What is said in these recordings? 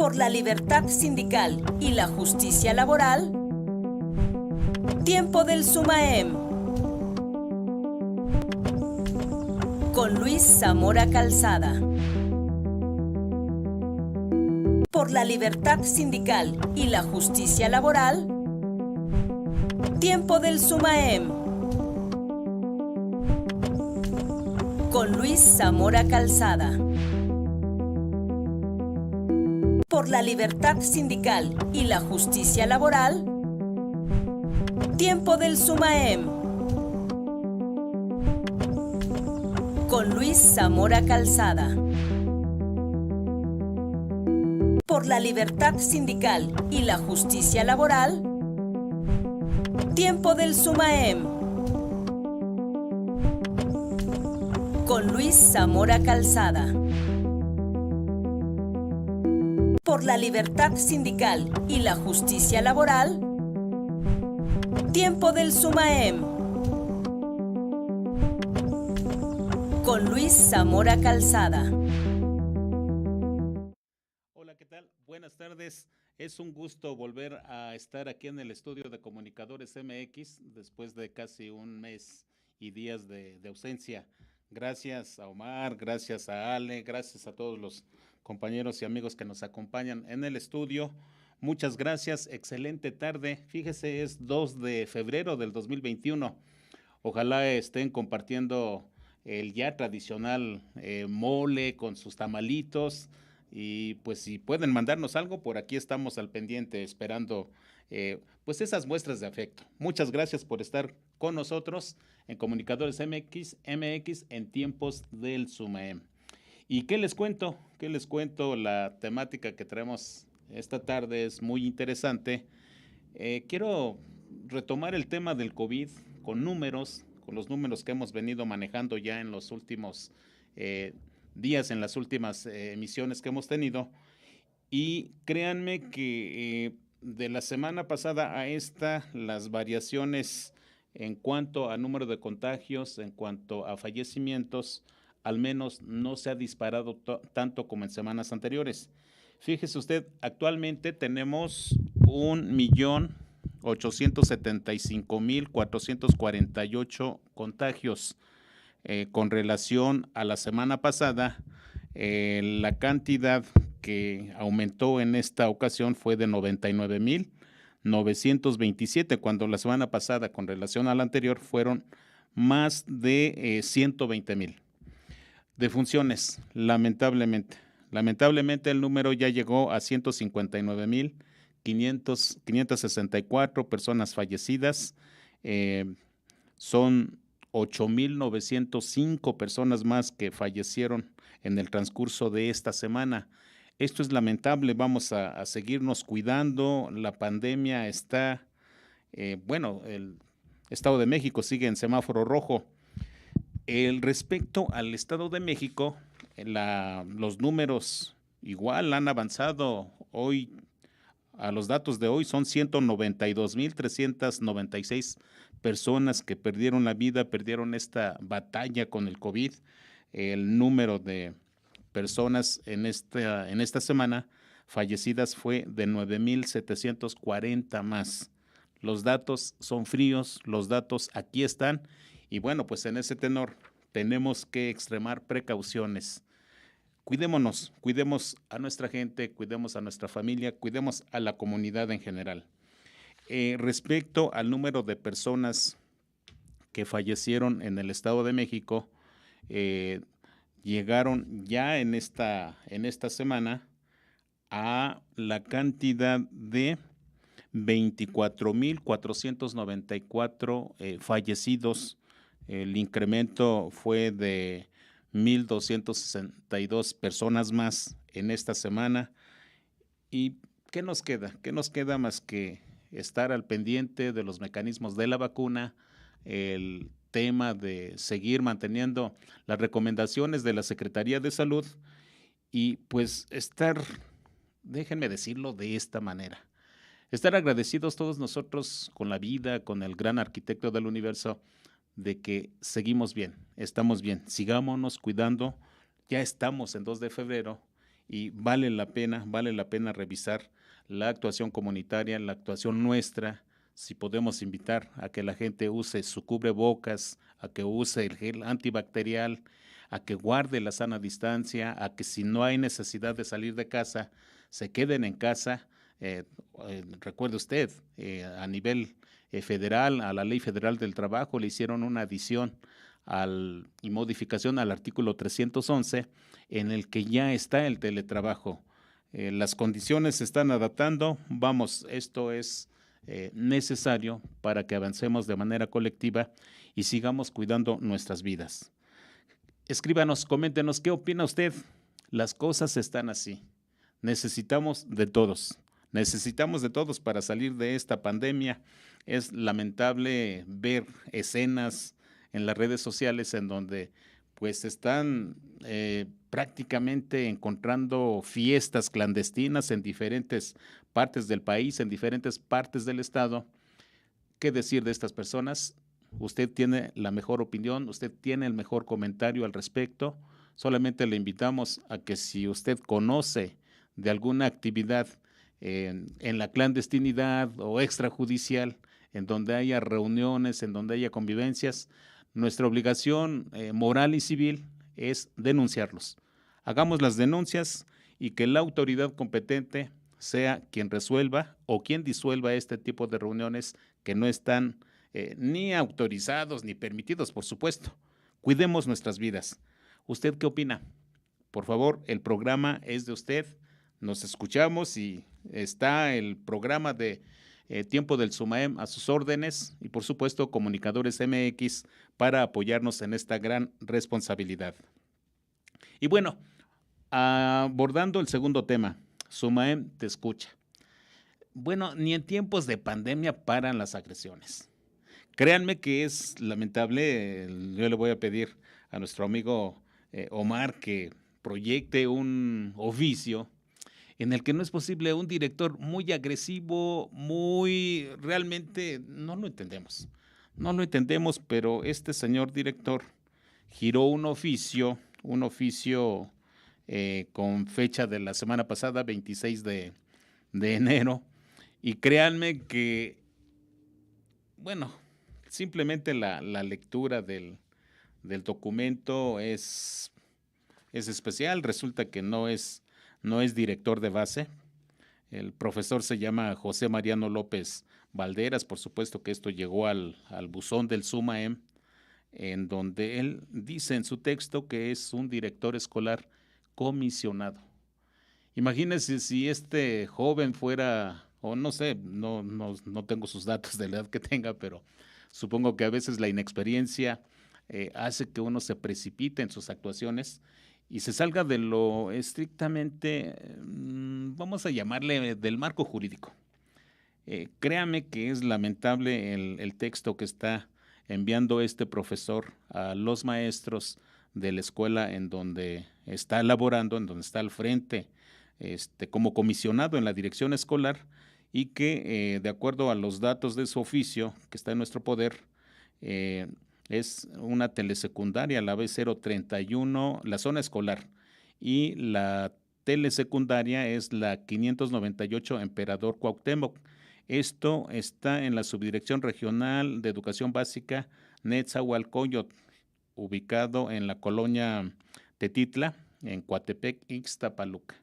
por la libertad sindical y la justicia laboral. Tiempo del SUMAEM. Con Luis Zamora Calzada. Por la libertad sindical y la justicia laboral. Tiempo del SUMAEM. Con Luis Zamora Calzada. Por la libertad sindical y la justicia laboral. Tiempo del SUMAEM. Con Luis Zamora Calzada. Por la libertad sindical y la justicia laboral. Tiempo del SUMAEM. Con Luis Zamora Calzada. Por la libertad sindical y la justicia laboral. Tiempo del SUMAEM. Con Luis Zamora Calzada. Hola, ¿qué tal? Buenas tardes. Es un gusto volver a estar aquí en el estudio de Comunicadores MX después de casi un mes y días de ausencia. Gracias a Omar, gracias a Ale, gracias a todos los compañeros y amigos que nos acompañan en el estudio. Muchas gracias, excelente tarde. Fíjese, es 2 de febrero del 2021. Ojalá estén compartiendo el ya tradicional mole con sus tamalitos. Y pues si pueden mandarnos algo, por aquí estamos al pendiente esperando pues esas muestras de afecto. Muchas gracias por estar con nosotros en Comunicadores MX en tiempos del SUMAEM. ¿Y qué les cuento? ¿Qué les cuento? La temática que traemos esta tarde es muy interesante. Quiero retomar el tema del COVID con números, con los números que hemos venido manejando ya en los últimos días, en las últimas emisiones que hemos tenido. Y créanme que de la semana pasada a esta, las variaciones en cuanto a número de contagios, en cuanto a fallecimientos, al menos no se ha disparado tanto como en semanas anteriores. Fíjese usted, actualmente tenemos 1.875.448 contagios. Con relación a la semana pasada, la cantidad que aumentó en esta ocasión fue de 99.927, cuando la semana pasada, con relación a la anterior, fueron más de 120,000. Defunciones, lamentablemente el número ya llegó a 159,564 personas fallecidas. Son 8,905 personas más que fallecieron en el transcurso de esta semana. Esto es lamentable, vamos a seguirnos cuidando. La pandemia está, el Estado de México sigue en semáforo rojo. Respecto al Estado de México, los números igual han avanzado. Hoy, a los datos de hoy, son 192,396 personas que perdieron la vida, perdieron esta batalla con el COVID. El número de personas en esta semana fallecidas fue de 9,740 más. Los datos son fríos, los datos aquí están. Y bueno, pues en ese tenor tenemos que extremar precauciones. Cuidémonos, cuidemos a nuestra gente, cuidemos a nuestra familia, cuidemos a la comunidad en general. Respecto al número de personas que fallecieron en el Estado de México, llegaron ya en esta semana a la cantidad de 24,494 fallecidos. El incremento fue de 1,262 personas más en esta semana. ¿Y qué nos queda? ¿Qué nos queda más que estar al pendiente de los mecanismos de la vacuna, el tema de seguir manteniendo las recomendaciones de la Secretaría de Salud y pues déjenme decirlo de esta manera, estar agradecidos todos nosotros con la vida, con el gran arquitecto del universo, de que seguimos bien, estamos bien, sigámonos cuidando. Ya estamos en 2 de febrero y vale la pena revisar la actuación comunitaria, la actuación nuestra, si podemos invitar a que la gente use su cubrebocas, a que use el gel antibacterial, a que guarde la sana distancia, a que si no hay necesidad de salir de casa, se queden en casa. Recuerde usted, a nivel federal, a la Ley Federal del Trabajo, le hicieron una adición y modificación al artículo 311, en el que ya está el teletrabajo. Las condiciones se están adaptando. Vamos, esto es necesario para que avancemos de manera colectiva y sigamos cuidando nuestras vidas. Escríbanos, coméntenos, ¿qué opina usted? Las cosas están así. Necesitamos de todos para salir de esta pandemia. Es lamentable ver escenas en las redes sociales en donde pues están prácticamente encontrando fiestas clandestinas en diferentes partes del país, en diferentes partes del estado. ¿Qué decir de estas personas? Usted tiene la mejor opinión, usted tiene el mejor comentario al respecto. Solamente le invitamos a que si usted conoce de alguna actividad en la clandestinidad o extrajudicial, en donde haya reuniones, en donde haya convivencias, nuestra obligación moral y civil es denunciarlos. Hagamos las denuncias y que la autoridad competente sea quien resuelva o quien disuelva este tipo de reuniones que no están ni autorizados ni permitidos, por supuesto. Cuidemos nuestras vidas. ¿Usted qué opina? Por favor, el programa es de usted. Nos escuchamos y está el programa de Tiempo del SUMAEM a sus órdenes y, por supuesto, Comunicadores MX para apoyarnos en esta gran responsabilidad. Y bueno, abordando el segundo tema, SUMAEM te escucha. Bueno, ni en tiempos de pandemia paran las agresiones. Créanme que es lamentable. Yo le voy a pedir a nuestro amigo Omar que proyecte un oficio en el que no es posible un director muy agresivo, realmente no lo entendemos, pero este señor director giró un oficio con fecha de la semana pasada, 26 de enero, y créanme que, bueno, simplemente la lectura del documento es especial. Resulta que no es director de base. El profesor se llama José Mariano López Valderas. Por supuesto que esto llegó al buzón del SUMAEM, en donde él dice en su texto que es un director escolar comisionado. Imagínense si este joven fuera, o no sé, no tengo sus datos de la edad que tenga, pero supongo que a veces la inexperiencia hace que uno se precipite en sus actuaciones y se salga de lo estrictamente, vamos a llamarle, del marco jurídico. Créame que es lamentable el texto que está enviando este profesor a los maestros de la escuela en donde está laborando, en donde está al frente como comisionado en la dirección escolar, y que de acuerdo a los datos de su oficio que está en nuestro poder, es una telesecundaria, la B031, la zona escolar, y la telesecundaria es la 598 Emperador Cuauhtémoc. Esto está en la Subdirección Regional de Educación Básica Netzahualcóyotl, ubicado en la colonia Tetitla, en Coatepec, Ixtapaluca.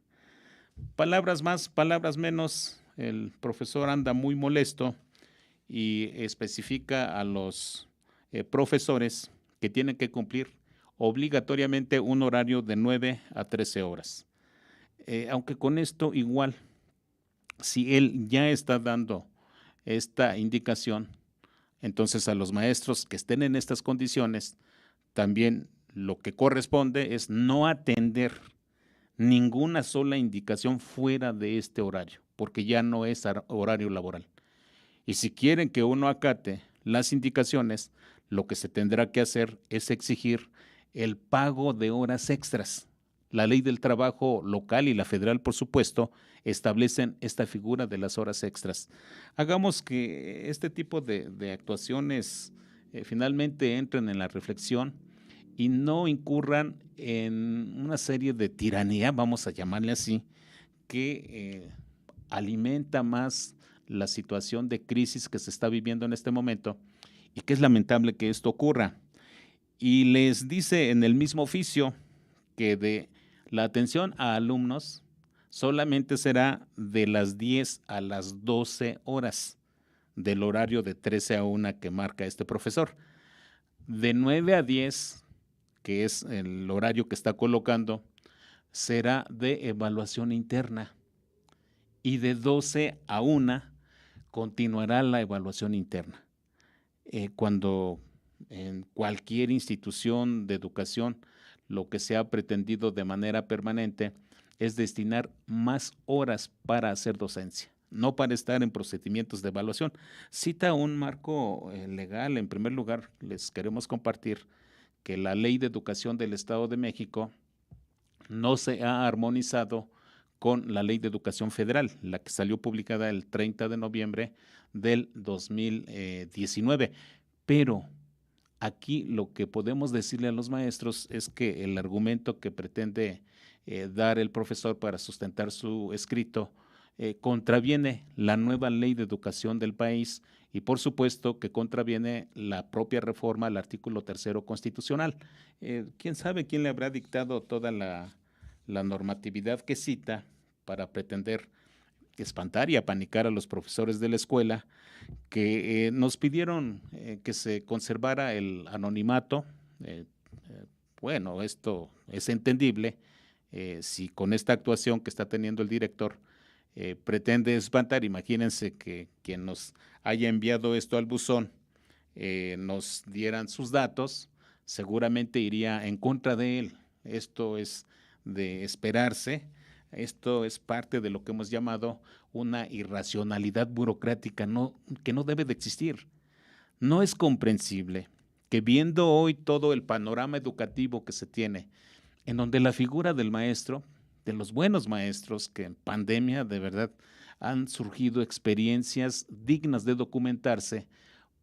Palabras más, palabras menos, el profesor anda muy molesto y especifica a los profesores que tienen que cumplir obligatoriamente un horario de 9 a 13 horas. Aunque con esto igual, si él ya está dando esta indicación, entonces a los maestros que estén en estas condiciones, también lo que corresponde es no atender ninguna sola indicación fuera de este horario, porque ya no es horario laboral. Y si quieren que uno acate las indicaciones, lo que se tendrá que hacer es exigir el pago de horas extras. La ley del trabajo local y la federal, por supuesto, establecen esta figura de las horas extras. Hagamos que este tipo de actuaciones finalmente entren en la reflexión y no incurran en una serie de tiranía, vamos a llamarle así, que alimenta más la situación de crisis que se está viviendo en este momento y que es lamentable que esto ocurra. Y les dice en el mismo oficio que de la atención a alumnos solamente será de las 10 a las 12 horas del horario de 13 a 1 que marca este profesor. De 9 a 10, que es el horario que está colocando, será de evaluación interna. Y de 12 a 1 continuará la evaluación interna. Cuando en cualquier institución de educación lo que se ha pretendido de manera permanente es destinar más horas para hacer docencia, no para estar en procedimientos de evaluación. Cita un marco legal. En primer lugar, les queremos compartir que la Ley de Educación del Estado de México no se ha armonizado con la Ley de Educación Federal, la que salió publicada el 30 de noviembre del 2019. Pero aquí lo que podemos decirle a los maestros es que el argumento que pretende dar el profesor para sustentar su escrito contraviene la nueva Ley de Educación del país y por supuesto que contraviene la propia reforma al artículo 3º constitucional. ¿Quién sabe quién le habrá dictado toda la normatividad que cita para pretender espantar y apanicar a los profesores de la escuela que nos pidieron que se conservara el anonimato? Bueno, esto es entendible si con esta actuación que está teniendo el director pretende espantar. Imagínense que quien nos haya enviado esto al buzón nos dieran sus datos, seguramente iría en contra de él. Esto es de esperarse. Esto es parte de lo que hemos llamado una irracionalidad burocrática que no debe de existir. No es comprensible que viendo hoy todo el panorama educativo que se tiene, en donde la figura del maestro, de los buenos maestros, que en pandemia de verdad han surgido experiencias dignas de documentarse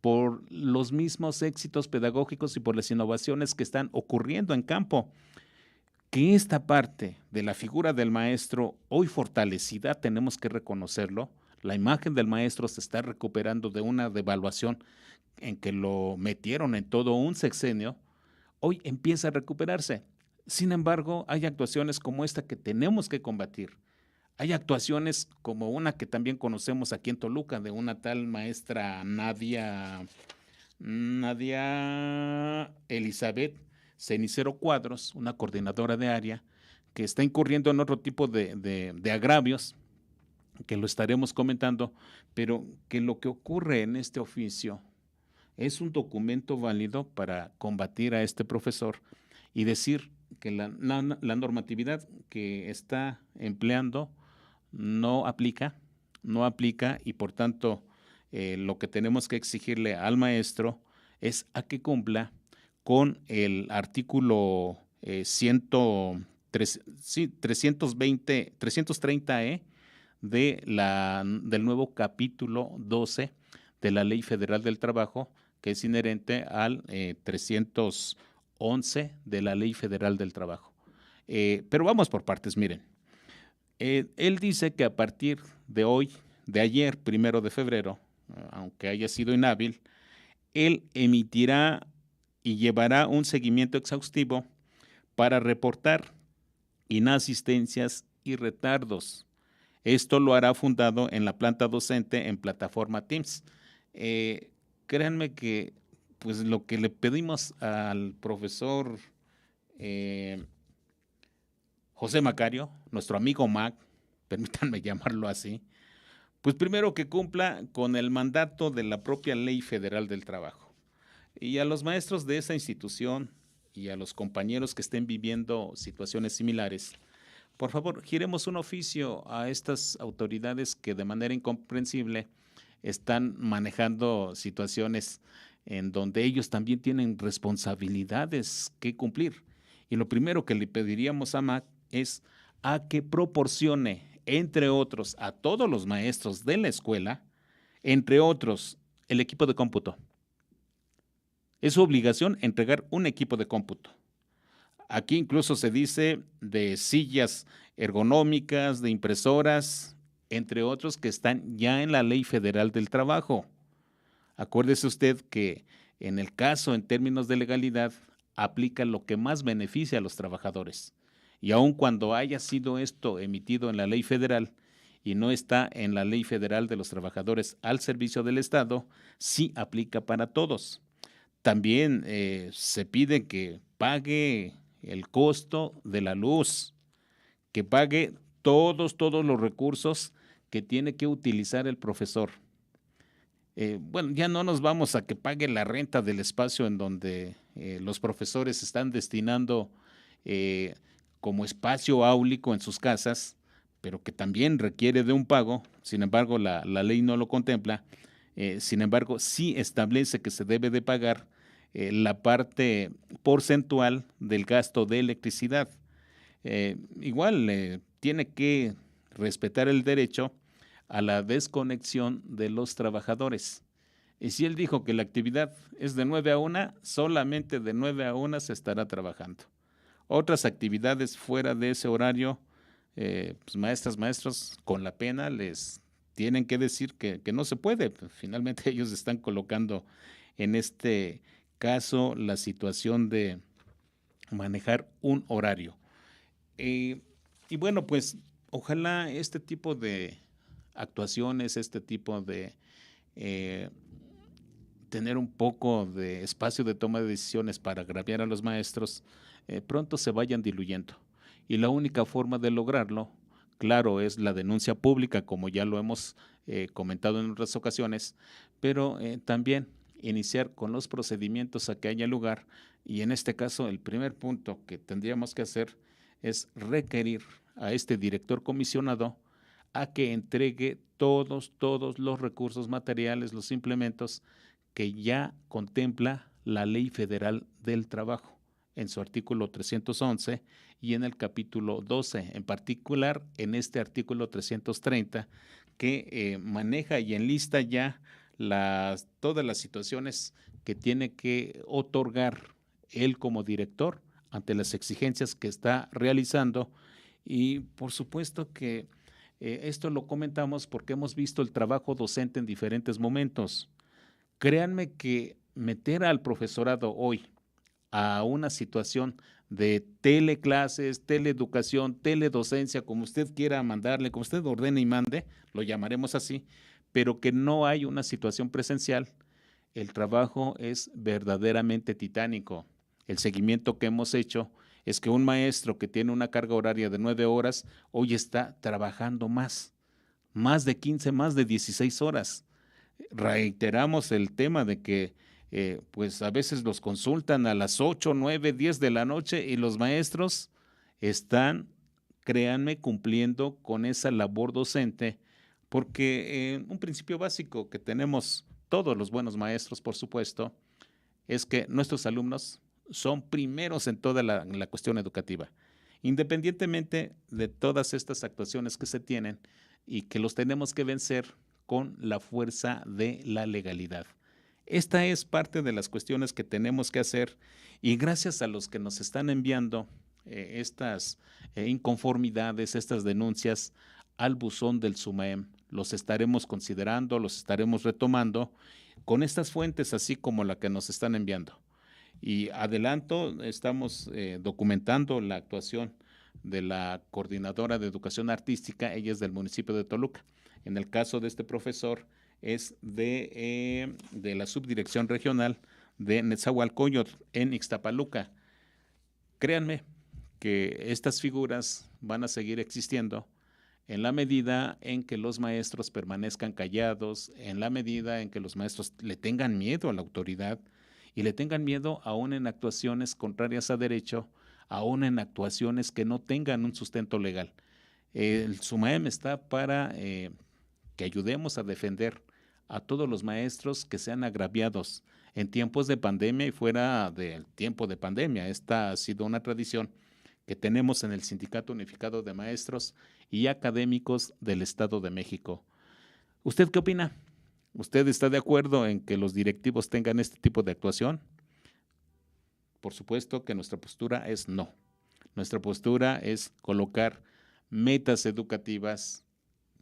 por los mismos éxitos pedagógicos y por las innovaciones que están ocurriendo en campo, que esta parte de la figura del maestro, hoy fortalecida, tenemos que reconocerlo, la imagen del maestro se está recuperando de una devaluación en que lo metieron en todo un sexenio, hoy empieza a recuperarse. Sin embargo, hay actuaciones como esta que tenemos que combatir. Hay actuaciones como una que también conocemos aquí en Toluca, de una tal maestra Nadia Elizabeth Cenicero Cuadros, una coordinadora de área, que está incurriendo en otro tipo de agravios, que lo estaremos comentando, pero que lo que ocurre en este oficio es un documento válido para combatir a este profesor y decir que la normatividad que está empleando no aplica y por tanto lo que tenemos que exigirle al maestro es a que cumpla con el artículo 330E del nuevo capítulo 12 de la Ley Federal del Trabajo, que es inherente al 311 de la Ley Federal del Trabajo. Pero vamos por partes, miren. Él dice que a partir de hoy, de ayer, 1 de febrero, aunque haya sido inhábil, él emitirá y llevará un seguimiento exhaustivo para reportar inasistencias y retardos. Esto lo hará fundado en la planta docente en plataforma Teams. Créanme que pues lo que le pedimos al profesor José Macario, nuestro amigo Mac, permítanme llamarlo así, pues primero que cumpla con el mandato de la propia Ley Federal del Trabajo. Y a los maestros de esa institución y a los compañeros que estén viviendo situaciones similares, por favor, giremos un oficio a estas autoridades que de manera incomprensible están manejando situaciones en donde ellos también tienen responsabilidades que cumplir. Y lo primero que le pediríamos a MAC es a que proporcione, entre otros, a todos los maestros de la escuela, entre otros, el equipo de cómputo. Es su obligación entregar un equipo de cómputo. Aquí incluso se dice de sillas ergonómicas, de impresoras, entre otros que están ya en la Ley Federal del Trabajo. Acuérdese usted que en el caso, en términos de legalidad, aplica lo que más beneficia a los trabajadores. Y aun cuando haya sido esto emitido en la ley federal y no está en la Ley Federal de los Trabajadores al servicio del Estado, sí aplica para todos. También se pide que pague el costo de la luz, que pague todos los recursos que tiene que utilizar el profesor. Bueno, ya no nos vamos a que pague la renta del espacio en donde los profesores están destinando como espacio áulico en sus casas, pero que también requiere de un pago. Sin embargo, la ley no lo contempla. Sin embargo, sí establece que se debe de pagar la parte porcentual del gasto de electricidad. Igual tiene que respetar el derecho a la desconexión de los trabajadores. Y si él dijo que la actividad es de 9 a 1, solamente de 9 a 1 se estará trabajando. Otras actividades fuera de ese horario, pues maestras, maestros, con la pena les tienen que decir que no se puede. Finalmente ellos están colocando en este caso la situación de manejar un horario. Y bueno, pues ojalá este tipo de actuaciones, este tipo de tener un poco de espacio de toma de decisiones para agraviar a los maestros, pronto se vayan diluyendo. Y la única forma de lograrlo, claro, es la denuncia pública, como ya lo hemos comentado en otras ocasiones, pero también iniciar con los procedimientos a que haya lugar. Y en este caso, el primer punto que tendríamos que hacer es requerir a este director comisionado a que entregue todos los recursos materiales, los implementos que ya contempla la Ley Federal del Trabajo en su artículo 311 y en el capítulo 12, en particular en este artículo 330 que maneja y enlista ya todas las situaciones que tiene que otorgar él como director ante las exigencias que está realizando. Y por supuesto que esto lo comentamos porque hemos visto el trabajo docente en diferentes momentos. Créanme que meter al profesorado hoy a una situación de teleclases, teleeducación, teledocencia, como usted quiera mandarle, como usted ordene y mande, lo llamaremos así, pero que no hay una situación presencial, el trabajo es verdaderamente titánico. El seguimiento que hemos hecho es que un maestro que tiene una carga horaria de 9 horas, hoy está trabajando más de 15, más de 16 horas. Reiteramos el tema de que pues a veces los consultan a las 8, 9, 10 de la noche y los maestros están, créanme, cumpliendo con esa labor docente, porque un principio básico que tenemos todos los buenos maestros, por supuesto, es que nuestros alumnos son primeros en toda la cuestión educativa, independientemente de todas estas actuaciones que se tienen y que los tenemos que vencer con la fuerza de la legalidad. Esta es parte de las cuestiones que tenemos que hacer y gracias a los que nos están enviando estas inconformidades, estas denuncias al buzón del SUMAEM, los estaremos considerando, los estaremos retomando con estas fuentes así como la que nos están enviando. Y adelanto, estamos documentando la actuación de la coordinadora de educación artística, ella es del municipio de Toluca. En el caso de este profesor es de la subdirección regional de Nezahualcóyotl en Ixtapaluca. Créanme que estas figuras van a seguir existiendo en la medida en que los maestros permanezcan callados, en la medida en que los maestros le tengan miedo a la autoridad y le tengan miedo aún en actuaciones contrarias a derecho, aún en actuaciones que no tengan un sustento legal. El SUMAEM está para que ayudemos a defender a todos los maestros que sean agraviados en tiempos de pandemia y fuera del tiempo de pandemia. Esta ha sido una tradición que tenemos en el Sindicato Unificado de Maestros y Académicos del Estado de México. ¿Usted qué opina? ¿Usted está de acuerdo en que los directivos tengan este tipo de actuación? por supuesto que nuestra postura es no. Nuestra postura es colocar metas educativas,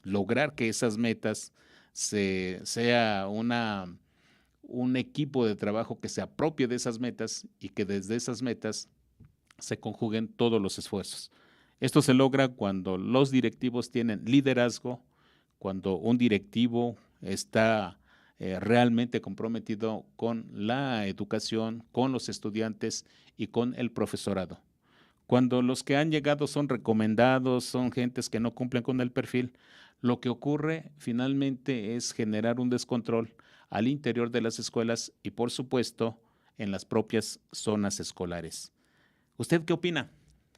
lograr que esas metas sea un equipo de trabajo que se apropie de esas metas y que desde esas metas se conjuguen todos los esfuerzos. Esto se logra cuando los directivos tienen liderazgo, cuando un directivo está realmente comprometido con la educación, con los estudiantes y con el profesorado. Cuando los que han llegado son recomendados, son gentes que no cumplen con el perfil, lo que ocurre finalmente es generar un descontrol al interior de las escuelas y, por supuesto, en las propias zonas escolares. ¿Usted qué opina?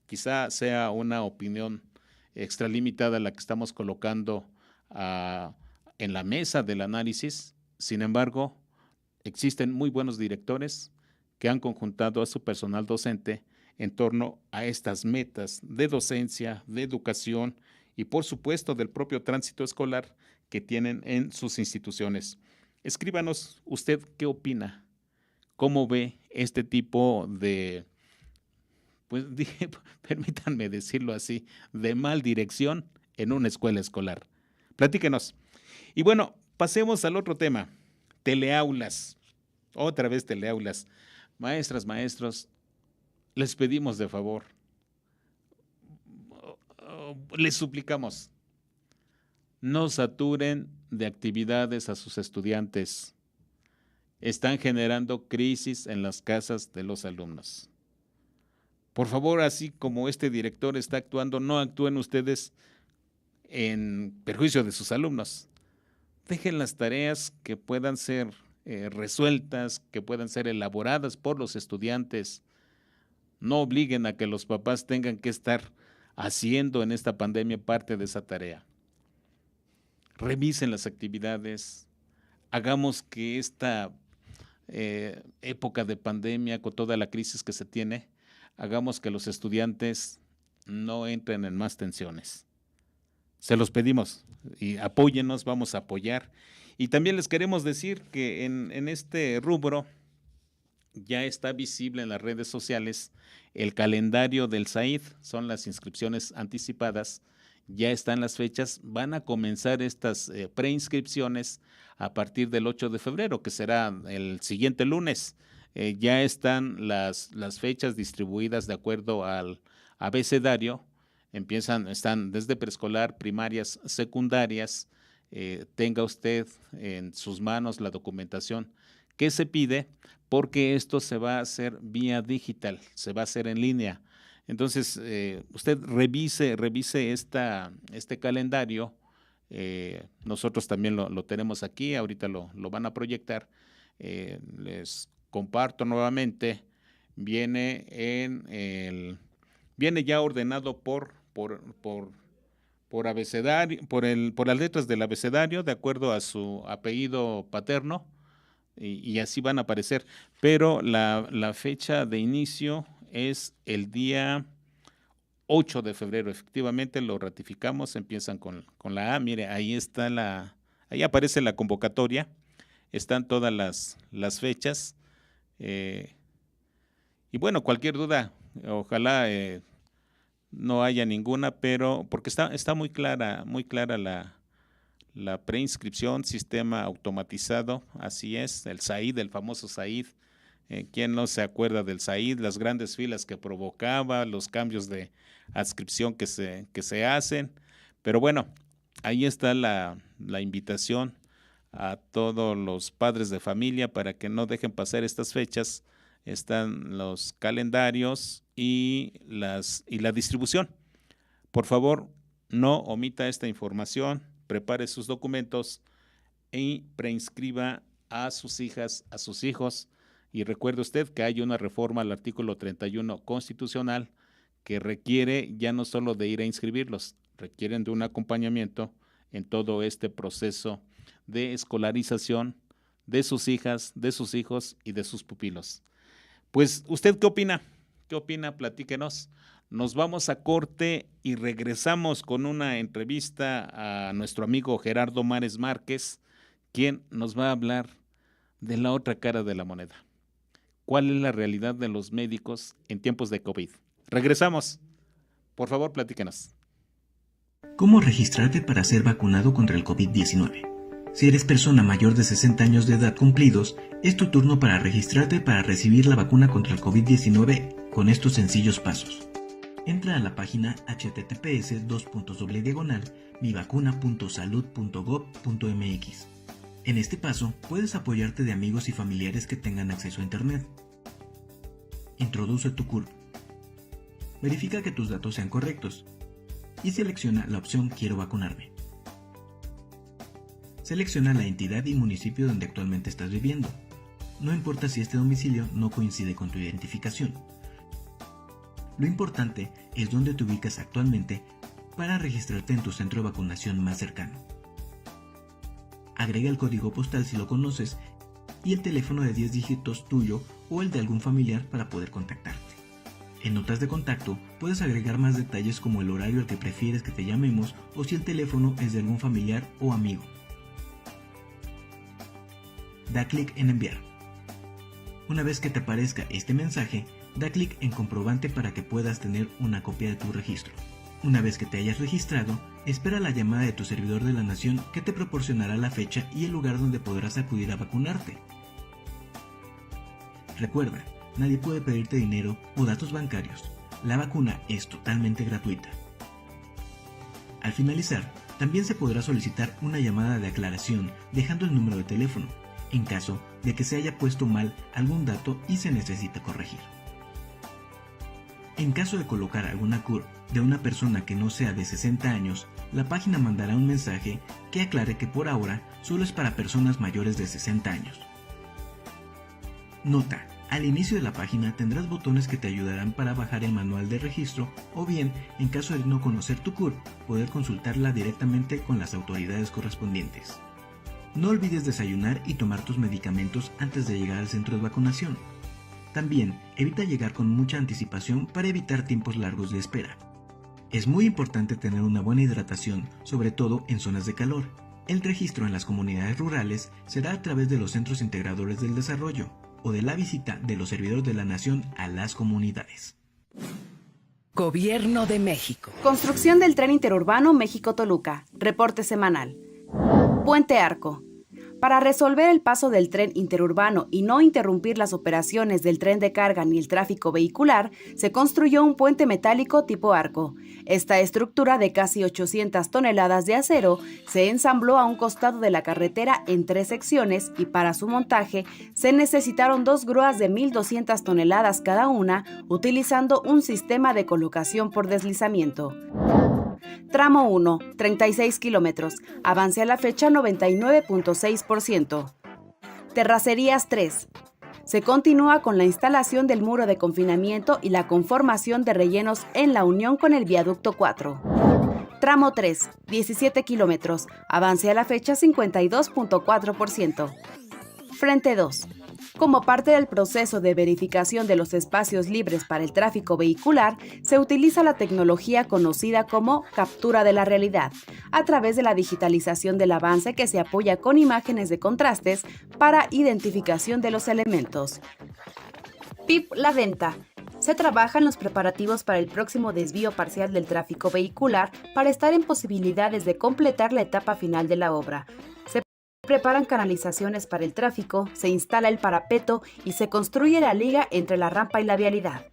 Quizá sea una opinión extralimitada la que estamos colocando en la mesa del análisis. Sin embargo, existen muy buenos directores que han conjuntado a su personal docente en torno a estas metas de docencia, de educación y, por supuesto, del propio tránsito escolar que tienen en sus instituciones. Escríbanos usted qué opina, cómo ve este tipo de, pues permítanme decirlo así, de mal dirección en una escuela escolar. Platíquenos. Y bueno, pasemos al otro tema, teleaulas. Otra vez teleaulas. Maestras, maestros, les pedimos de favor, les suplicamos, no saturen de actividades a sus estudiantes. Están generando crisis en las casas de los alumnos. Por favor, así como este director está actuando, no actúen ustedes en perjuicio de sus alumnos. Dejen las tareas que puedan ser resueltas, que puedan ser elaboradas por los estudiantes. No obliguen a que los papás tengan que estar haciendo en esta pandemia parte de esa tarea. Revisen las actividades, hagamos que esta época de pandemia, con toda la crisis que se tiene, hagamos que los estudiantes no entren en más tensiones. Se los pedimos y apóyennos, vamos a apoyar. Y también les queremos decir que en este rubro ya está visible en las redes sociales el calendario del SAID, son las inscripciones anticipadas, ya están las fechas, van a comenzar estas preinscripciones a partir del 8 de febrero, que será el siguiente lunes. Ya están las fechas distribuidas de acuerdo al abecedario, están desde preescolar, primarias, secundarias. Tenga usted en sus manos la documentación que se pide, porque esto se va a hacer vía digital, se va a hacer en línea. Entonces, usted revise este calendario. Nosotros también lo tenemos aquí, ahorita lo van a proyectar. Les comparto nuevamente, viene ya ordenado por abecedario, por las letras del abecedario, de acuerdo a su apellido paterno, y así van a aparecer. Pero la fecha de inicio es el día 8 de febrero, efectivamente lo ratificamos, empiezan con la A. Mire, ahí aparece la convocatoria, están todas las fechas. Y bueno, cualquier duda, ojalá no haya ninguna, pero porque está muy clara la preinscripción, sistema automatizado, así es, el SAID, el famoso SAID. ¿Quién no se acuerda del SAID? Las grandes filas que provocaba, los cambios de adscripción que se hacen. Pero bueno, ahí está la invitación a todos los padres de familia para que no dejen pasar estas fechas. Están los calendarios y la distribución. Por favor, no omita esta información, prepare sus documentos y preinscriba a sus hijas, a sus hijos. Y recuerde usted que hay una reforma al artículo 31 constitucional que requiere ya no solo de ir a inscribirlos, requieren de un acompañamiento en todo este proceso de escolarización de sus hijas, de sus hijos y de sus pupilos. Pues, ¿usted qué opina? ¿Qué opina? Platíquenos. Nos vamos a corte y regresamos con una entrevista a nuestro amigo Gerardo Mares Márquez, quien nos va a hablar de la otra cara de la moneda. ¿Cuál es la realidad de los médicos en tiempos de COVID? Regresamos. Por favor, platícanos. ¿Cómo registrarte para ser vacunado contra el COVID-19? Si eres persona mayor de 60 años de edad cumplidos, es tu turno para registrarte para recibir la vacuna contra el COVID-19 con estos sencillos pasos. Entra a la página https://mivacuna.salud.gov.mx. En este paso, puedes apoyarte de amigos y familiares que tengan acceso a Internet. Introduce tu CURP. Verifica que tus datos sean correctos y selecciona la opción Quiero vacunarme. Selecciona la entidad y municipio donde actualmente estás viviendo. No importa si este domicilio no coincide con tu identificación. Lo importante es dónde te ubicas actualmente para registrarte en tu centro de vacunación más cercano. Agrega el código postal si lo conoces y el teléfono de 10 dígitos tuyo o el de algún familiar para poder contactarte. En notas de contacto puedes agregar más detalles como el horario al que prefieres que te llamemos o si el teléfono es de algún familiar o amigo. Da clic en enviar. Una vez que te aparezca este mensaje, da clic en comprobante para que puedas tener una copia de tu registro. Una vez que te hayas registrado, espera la llamada de tu servidor de la nación que te proporcionará la fecha y el lugar donde podrás acudir a vacunarte. Recuerda, nadie puede pedirte dinero o datos bancarios. La vacuna es totalmente gratuita. Al finalizar, también se podrá solicitar una llamada de aclaración dejando el número de teléfono, en caso de que se haya puesto mal algún dato y se necesite corregir. En caso de colocar alguna CURP de una persona que no sea de 60 años, la página mandará un mensaje que aclare que por ahora solo es para personas mayores de 60 años. Nota: al inicio de la página tendrás botones que te ayudarán para bajar el manual de registro o bien, en caso de no conocer tu CURP, poder consultarla directamente con las autoridades correspondientes. No olvides desayunar y tomar tus medicamentos antes de llegar al centro de vacunación. También, evita llegar con mucha anticipación para evitar tiempos largos de espera. Es muy importante tener una buena hidratación, sobre todo en zonas de calor. El registro en las comunidades rurales será a través de los Centros Integradores del Desarrollo o de la visita de los servidores de la nación a las comunidades. Gobierno de México. Construcción del tren interurbano México-Toluca. Reporte semanal. Puente Arco. Para resolver el paso del tren interurbano y no interrumpir las operaciones del tren de carga ni el tráfico vehicular, se construyó un puente metálico tipo arco. Esta estructura de casi 800 toneladas de acero se ensambló a un costado de la carretera en 3 secciones y para su montaje se necesitaron 2 grúas de 1.200 toneladas cada una, utilizando un sistema de colocación por deslizamiento. Tramo 1, 36 kilómetros. Avance a la fecha 99.6%. Terracerías 3. Se continúa con la instalación del muro de confinamiento y la conformación de rellenos en la unión con el viaducto 4. Tramo 3, 17 kilómetros. Avance a la fecha 52.4%. Frente 2. Como parte del proceso de verificación de los espacios libres para el tráfico vehicular, se utiliza la tecnología conocida como captura de la realidad, a través de la digitalización del avance que se apoya con imágenes de contrastes para identificación de los elementos. PIP La Venta. Se trabaja en los preparativos para el próximo desvío parcial del tráfico vehicular para estar en posibilidades de completar la etapa final de la obra. Se preparan canalizaciones para el tráfico, se instala el parapeto y se construye la liga entre la rampa y la vialidad.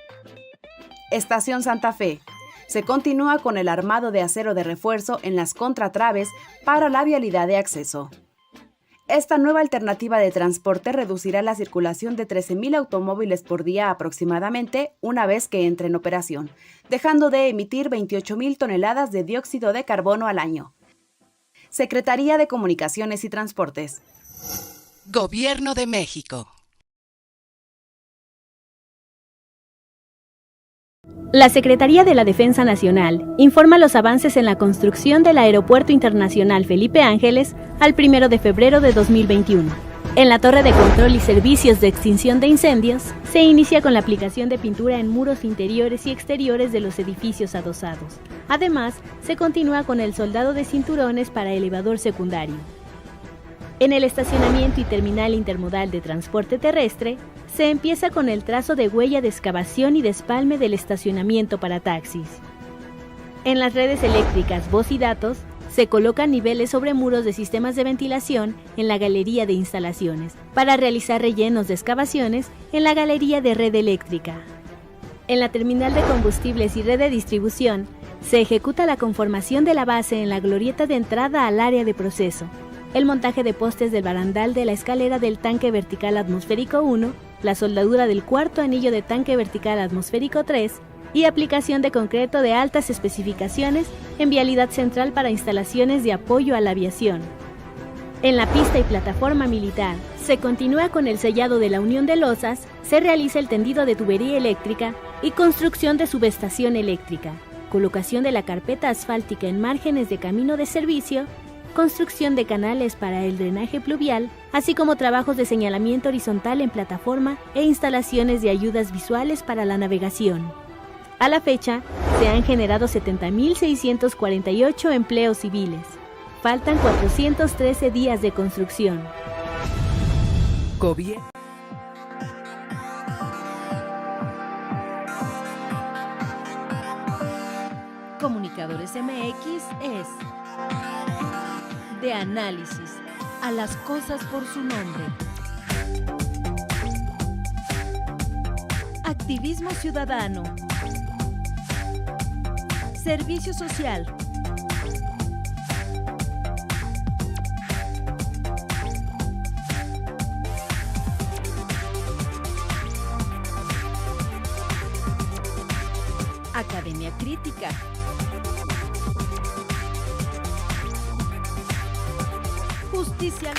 Estación Santa Fe. Se continúa con el armado de acero de refuerzo en las contratraves para la vialidad de acceso. Esta nueva alternativa de transporte reducirá la circulación de 13,000 automóviles por día aproximadamente una vez que entre en operación, dejando de emitir 28,000 toneladas de dióxido de carbono al año. Secretaría de Comunicaciones y Transportes. Gobierno de México. La Secretaría de la Defensa Nacional informa los avances en la construcción del Aeropuerto Internacional Felipe Ángeles al 1 de febrero de 2021. En la Torre de Control y Servicios de Extinción de Incendios, se inicia con la aplicación de pintura en muros interiores y exteriores de los edificios adosados. Además, se continúa con el soldado de cinturones para elevador secundario. En el estacionamiento y terminal intermodal de transporte terrestre, se empieza con el trazo de huella de excavación y despalme del estacionamiento para taxis. En las redes eléctricas, voz y datos, se colocan niveles sobre muros de sistemas de ventilación en la galería de instalaciones, para realizar rellenos de excavaciones en la galería de red eléctrica. En la terminal de combustibles y red de distribución, se ejecuta la conformación de la base en la glorieta de entrada al área de proceso, el montaje de postes del barandal de la escalera del tanque vertical atmosférico 1, la soldadura del cuarto anillo de tanque vertical atmosférico 3 y aplicación de concreto de altas especificaciones en vialidad central para instalaciones de apoyo a la aviación. En la pista y plataforma militar, se continúa con el sellado de la unión de losas, se realiza el tendido de tubería eléctrica y construcción de subestación eléctrica, colocación de la carpeta asfáltica en márgenes de camino de servicio, construcción de canales para el drenaje pluvial, así como trabajos de señalamiento horizontal en plataforma e instalaciones de ayudas visuales para la navegación. A la fecha, se han generado 70.648 empleos civiles. Faltan 413 días de construcción. Gobierno. Comunicadores MX es de análisis a las cosas por su nombre. Activismo ciudadano. Servicio social. Academia crítica. Justicia.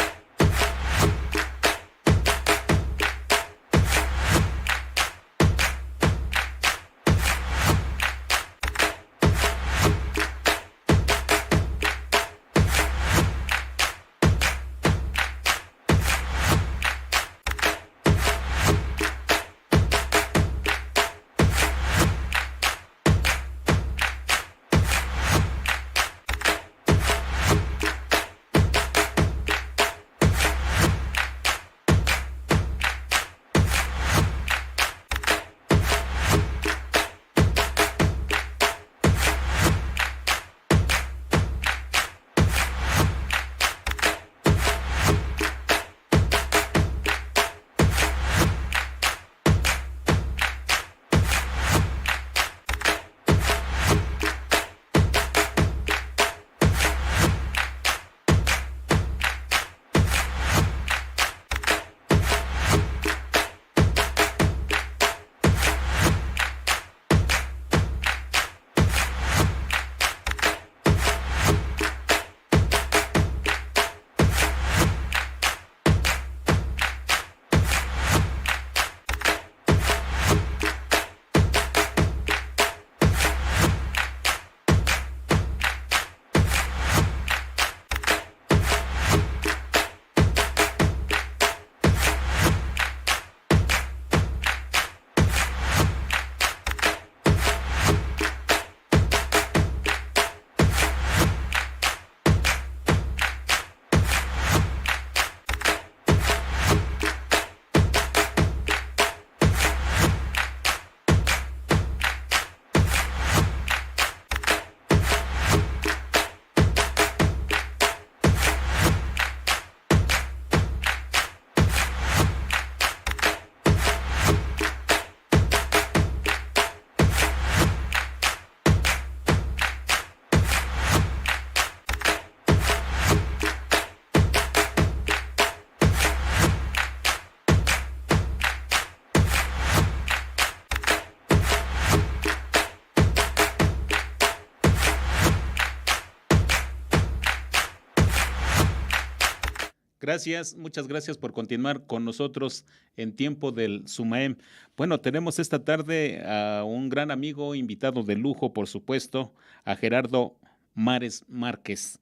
Gracias, muchas gracias por continuar con nosotros en tiempo del SUMAEM. Bueno, tenemos esta tarde a un gran amigo, invitado de lujo, por supuesto, a Gerardo Mares Márquez.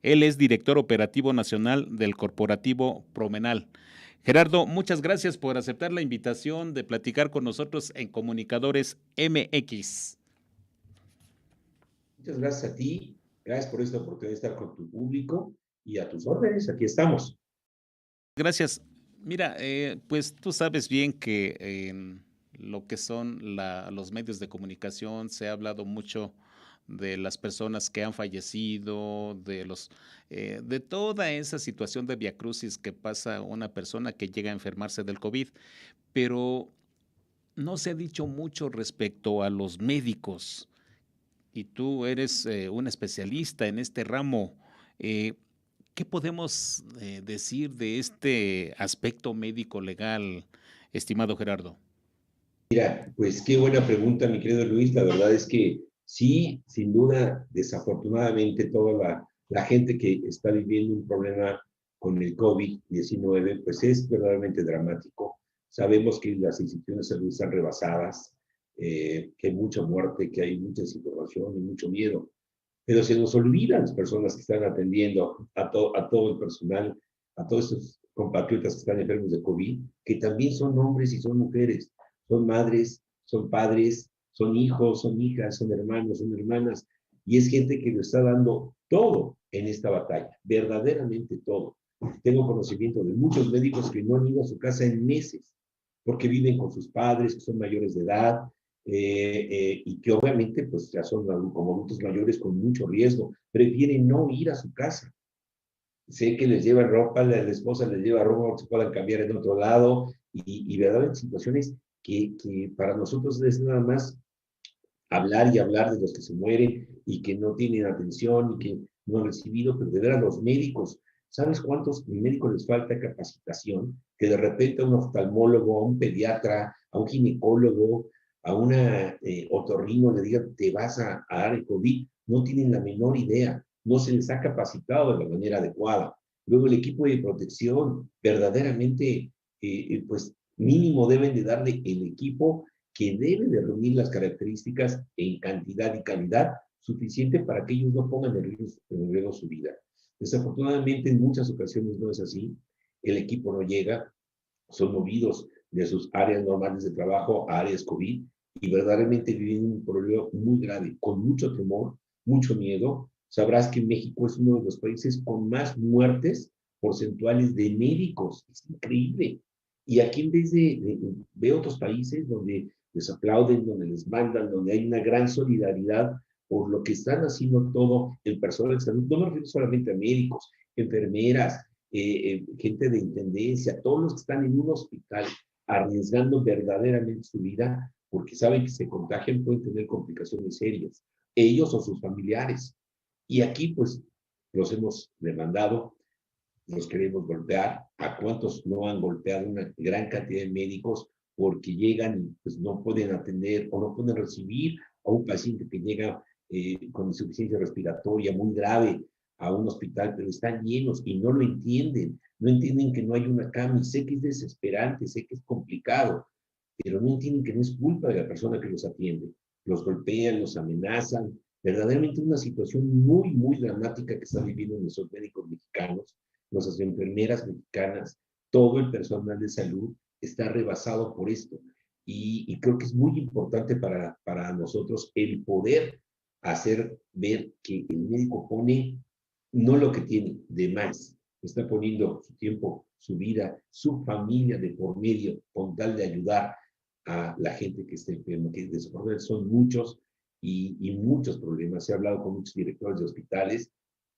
Él es director operativo nacional del corporativo Promenal. Gerardo, muchas gracias por aceptar la invitación de platicar con nosotros en Comunicadores MX. Muchas gracias a ti, gracias por esta oportunidad de estar con tu público y a tus órdenes, aquí estamos. Gracias. Mira, pues tú sabes bien que en lo que son los medios de comunicación se ha hablado mucho de las personas que han fallecido, de toda esa situación de viacrucis que pasa una persona que llega a enfermarse del COVID, pero no se ha dicho mucho respecto a los médicos. Y tú eres un especialista en este ramo. eh, ¿Qué podemos decir de este aspecto médico legal, estimado Gerardo? Mira, pues qué buena pregunta, mi querido Luis. La verdad es que sí, sin duda, desafortunadamente, toda la gente que está viviendo un problema con el COVID-19, pues es verdaderamente dramático. Sabemos que las instituciones de salud están rebasadas, que hay mucha muerte, que hay mucha desinformación y mucho miedo. Pero se nos olvidan las personas que están atendiendo a todo el personal, a todos estos compatriotas que están enfermos de COVID, que también son hombres y son mujeres, son madres, son padres, son hijos, son hijas, son hermanos, son hermanas, y es gente que lo está dando todo en esta batalla, verdaderamente todo. Tengo conocimiento de muchos médicos que no han ido a su casa en meses, porque viven con sus padres, que son mayores de edad, y que obviamente pues ya son como adultos mayores con mucho riesgo, prefieren no ir a su casa. Sé que les lleva ropa, la esposa les lleva ropa que se puedan cambiar en otro lado, y verdaderamente situaciones que para nosotros es nada más hablar y hablar de los que se mueren y que no tienen atención y que no han recibido, pero de ver a los médicos. ¿Sabes cuántos médicos les falta capacitación? Que de repente a un oftalmólogo, a un pediatra, a un ginecólogo, a una otorrino le digan, te vas a dar el COVID, no tienen la menor idea, no se les ha capacitado de la manera adecuada. Luego el equipo de protección, verdaderamente, pues mínimo deben de darle el equipo que debe de reunir las características en cantidad y calidad suficiente para que ellos no pongan en riesgo su vida. Desafortunadamente, en muchas ocasiones no es así. El equipo no llega, son movidos de sus áreas normales de trabajo a áreas COVID y verdaderamente viven un problema muy grave, con mucho temor, mucho miedo. Sabrás que México es uno de los países con más muertes porcentuales de médicos. Es increíble. Y aquí en vez de otros países donde les aplauden, donde les mandan, donde hay una gran solidaridad por lo que están haciendo todo el personal de salud, no me refiero solamente a médicos, enfermeras, gente de intendencia, todos los que están en un hospital arriesgando verdaderamente su vida porque saben que se contagian, pueden tener complicaciones serias, ellos o sus familiares. Y aquí pues los hemos demandado, los queremos golpear, a cuántos no han golpeado una gran cantidad de médicos porque llegan y pues no pueden atender o no pueden recibir a un paciente que llega con insuficiencia respiratoria muy grave a un hospital, pero están llenos y no lo entienden, no entienden que no hay una cama, y sé que es desesperante, sé que es complicado, pero no entienden que no es culpa de la persona que los atiende. Los golpean, los amenazan, verdaderamente una situación muy, muy dramática que están viviendo nuestros médicos mexicanos, nuestras enfermeras mexicanas, todo el personal de salud está rebasado por esto. Y creo que es muy importante para nosotros el poder hacer ver que el médico pone no lo que tiene de más, está poniendo su tiempo, su vida, su familia de por medio con tal de ayudar a la gente que está enferma, que desafortunadamente son muchos y muchos problemas. He hablado con muchos directores de hospitales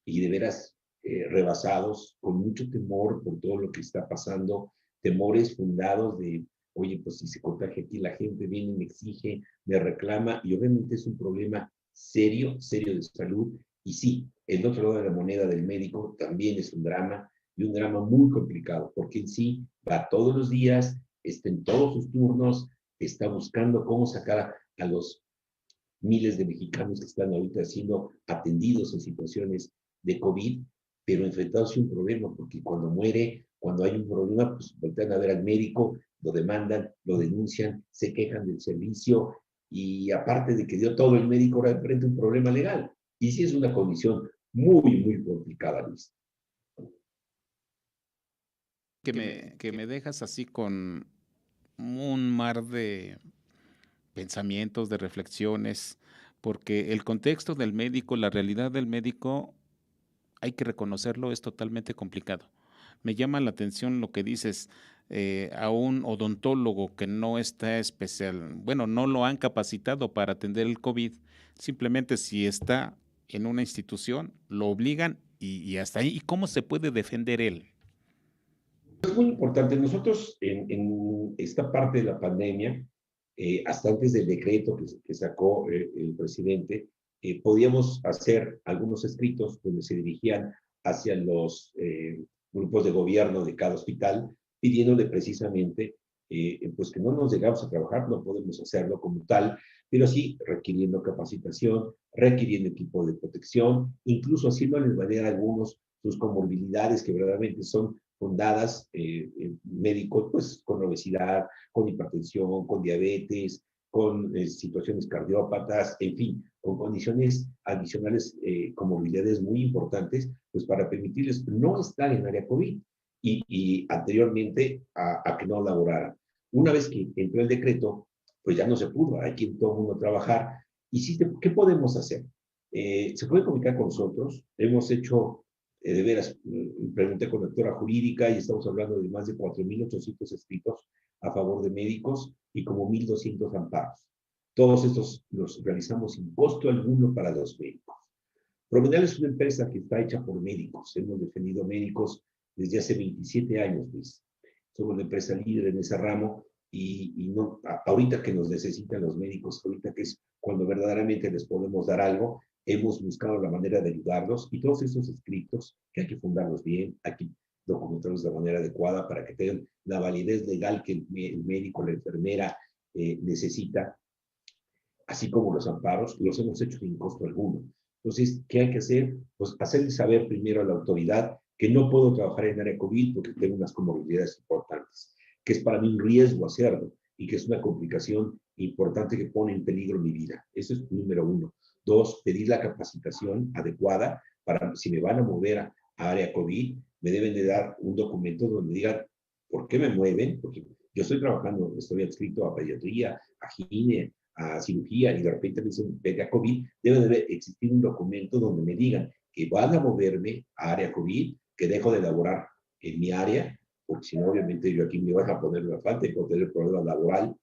y de veras rebasados, con mucho temor por todo lo que está pasando, temores fundados de, oye, pues si se contagia aquí la gente viene y me exige, me reclama, y obviamente es un problema serio, serio de salud. Y sí, el otro lado de la moneda del médico también es un drama, y un drama muy complicado, porque en sí va todos los días, está en todos sus turnos, está buscando cómo sacar a los miles de mexicanos que están ahorita siendo atendidos en situaciones de COVID, pero enfrentados a un problema, porque cuando muere, cuando hay un problema, pues voltean a ver al médico, lo demandan, lo denuncian, se quejan del servicio, y aparte de que dio todo el médico, ahora enfrenta un problema legal. Y sí es una condición muy, muy complicada, Luis. Que me dejas así con un mar de pensamientos, de reflexiones, porque el contexto del médico, la realidad del médico, hay que reconocerlo, es totalmente complicado. me llama la atención lo que dices, a un odontólogo que no está bueno, no lo han capacitado para atender el COVID, simplemente si está en una institución, lo obligan y hasta ahí. ¿Y cómo se puede defender él? Es muy importante. Nosotros en esta parte de la pandemia, hasta antes del decreto que sacó el presidente, podíamos hacer algunos escritos donde se dirigían hacia los grupos de gobierno de cada hospital, pidiéndole precisamente pues que no nos llegamos a trabajar, no podemos hacerlo como tal, pero sí requiriendo capacitación, requiriendo equipo de protección, incluso haciéndoles valer a algunos sus comorbilidades que verdaderamente son fundadas, médicos pues con obesidad, con hipertensión, con diabetes, con situaciones cardiópatas, en fin, con condiciones adicionales, comorbilidades muy importantes, pues para permitirles no estar en área COVID y anteriormente a que no laboraran. Una vez que entró el decreto, pues ya no se pudo, hay que ir todo el mundo a trabajar. ¿Y sí, qué podemos hacer? Se puede comunicar con nosotros, hemos hecho de veras, pregunté con la doctora jurídica y estamos hablando de más de 4.800 escritos a favor de médicos y como 1.200 amparos. Todos estos los realizamos sin costo alguno para los médicos. Promenal es una empresa que está hecha por médicos. Hemos defendido médicos desde hace 27 años, Luis. Somos la empresa líder en ese ramo y no, ahorita que nos necesitan los médicos, ahorita que es cuando verdaderamente les podemos dar algo, hemos buscado la manera de ayudarlos y todos esos escritos, que hay que fundarlos bien, hay que documentarlos de manera adecuada para que tengan la validez legal que el médico, la enfermera necesita, así como los amparos, los hemos hecho sin costo alguno. Entonces, ¿qué hay que hacer? Pues hacerle saber primero a la autoridad que no puedo trabajar en área COVID porque tengo unas comorbilidades importantes, que es para mí un riesgo hacerlo y que es una complicación importante que pone en peligro mi vida. Eso es número uno. Dos, pedir la capacitación adecuada para, si me van a mover a área COVID, me deben de dar un documento donde digan por qué me mueven, porque yo estoy trabajando, estoy adscrito a pediatría, a gine, a cirugía, y de repente me dicen, vete a COVID, debe de existir un documento donde me digan que van a moverme a área COVID, que dejo de laborar en mi área, porque si no, obviamente yo aquí me van a poner una falta y puedo tener problema laboral,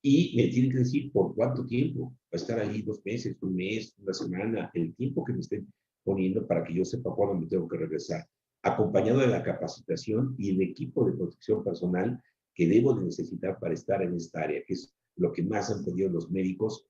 y me tienen que decir por cuánto tiempo. Va a estar ahí 2 meses, un mes, una semana, el tiempo que me estén poniendo para que yo sepa cuándo me tengo que regresar. Acompañado de la capacitación y el equipo de protección personal que debo de necesitar para estar en esta área, que es lo que más han pedido los médicos.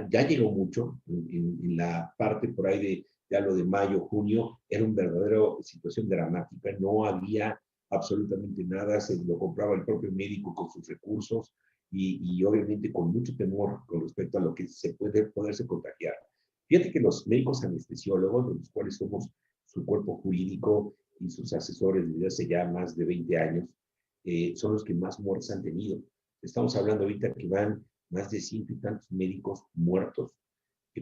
Ya llegó mucho en la parte por ahí de ya lo de mayo, junio, era una verdadera situación dramática, no había absolutamente nada, se lo compraba el propio médico con sus recursos, y obviamente con mucho temor con respecto a lo que se puede poderse contagiar. Fíjate que los médicos anestesiólogos, de los cuales somos su cuerpo jurídico y sus asesores desde hace ya más de 20 años, son los que más muertes han tenido. Estamos hablando ahorita que van más de 100 y tantos médicos muertos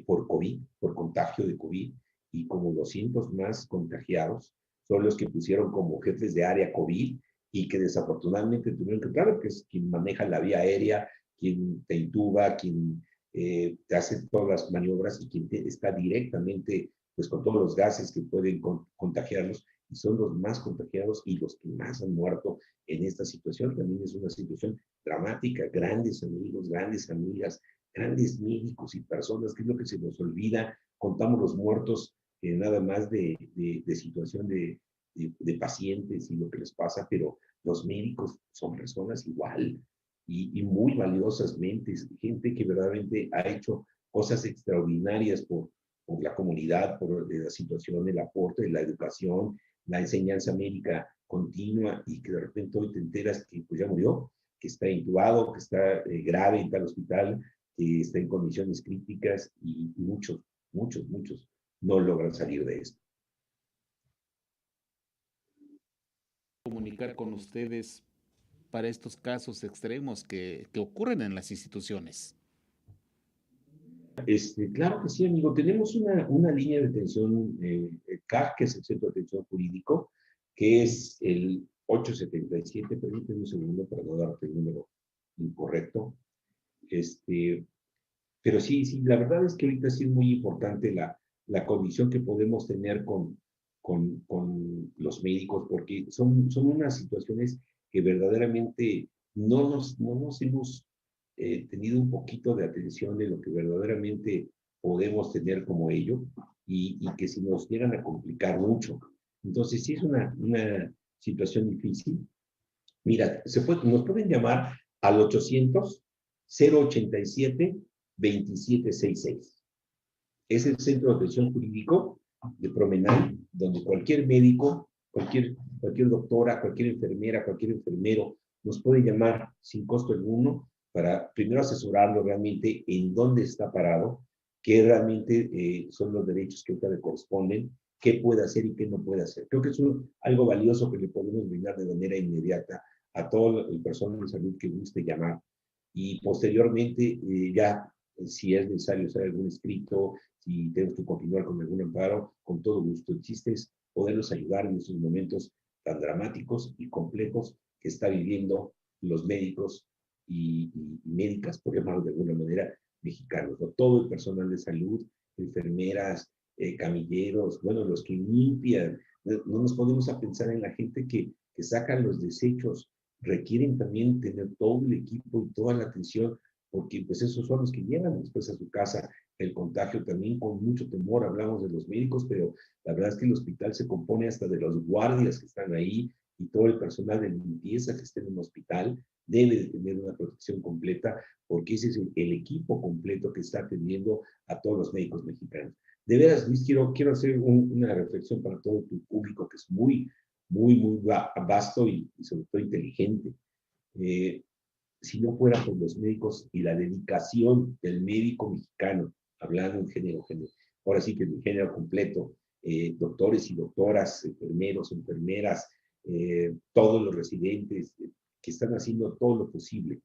por COVID, por contagio de COVID, y como 200 más contagiados son los que pusieron como jefes de área COVID y que desafortunadamente tuvieron que, claro, que es quien maneja la vía aérea, quien te intuba, quien te hace todas las maniobras y quien está directamente pues con todos los gases que pueden contagiarlos, y son los más contagiados y los que más han muerto en esta situación. También es una situación dramática, grandes amigos, grandes amigas, grandes médicos y personas, que es lo que se nos olvida. Contamos los muertos nada más de situación de pacientes y lo que les pasa, pero los médicos son personas igual y muy valiosas mentes, gente que verdaderamente ha hecho cosas extraordinarias por la comunidad, por la situación, el aporte, la educación, la enseñanza médica continua, y que de repente hoy te enteras que pues ya murió, que está intubado, que está grave en tal hospital, que está en condiciones críticas, y muchos no logran salir de esto. Comunicar con ustedes para estos casos extremos que ocurren en las instituciones. Claro que sí, amigo. Tenemos una línea de atención, CAJ, que es el Centro de Atención Jurídico, que es el 877, permíteme un segundo para no darte el número incorrecto. Pero sí, la verdad es que ahorita sí es muy importante la condición que podemos tener con los médicos, porque son unas situaciones que verdaderamente no nos hemos tenido un poquito de atención de lo que verdaderamente podemos tener como ello y que si nos llegan a complicar mucho. Entonces, sí es una situación difícil. Mira, nos pueden llamar al 800-087-2766. Es el Centro de Atención Jurídico de Promenal, donde cualquier médico, cualquier doctora, cualquier enfermera, cualquier enfermero nos puede llamar sin costo alguno para primero asesorarlo realmente en dónde está parado, qué realmente son los derechos que ahorita le corresponden, qué puede hacer y qué no puede hacer. Creo que es algo valioso que le podemos brindar de manera inmediata a todo el personal de salud que guste llamar. Y posteriormente, si es necesario hacer algún escrito, si tenemos que continuar con algún amparo, con todo gusto. El chiste es poderlos ayudar en estos momentos tan dramáticos y complejos que está viviendo los médicos y médicas, por llamarlo de alguna manera, mexicanos, ¿no? Todo el personal de salud, enfermeras, camilleros, bueno, los que limpian. No nos ponemos a pensar en la gente que saca los desechos. Requieren también tener todo el equipo y toda la atención, porque pues esos son los que llegan después a su casa. El contagio también con mucho temor, hablamos de los médicos, pero la verdad es que el hospital se compone hasta de los guardias que están ahí y todo el personal de limpieza que esté en un hospital debe de tener una protección completa, porque ese es el equipo completo que está atendiendo a todos los médicos mexicanos. De veras, Luis, quiero hacer una reflexión para todo tu público, que es muy vasto y sobre todo inteligente. Si no fuera por los médicos y la dedicación del médico mexicano, hablando en género, ahora sí que en género completo, doctores y doctoras, enfermeros, enfermeras, todos los residentes que están haciendo todo lo posible,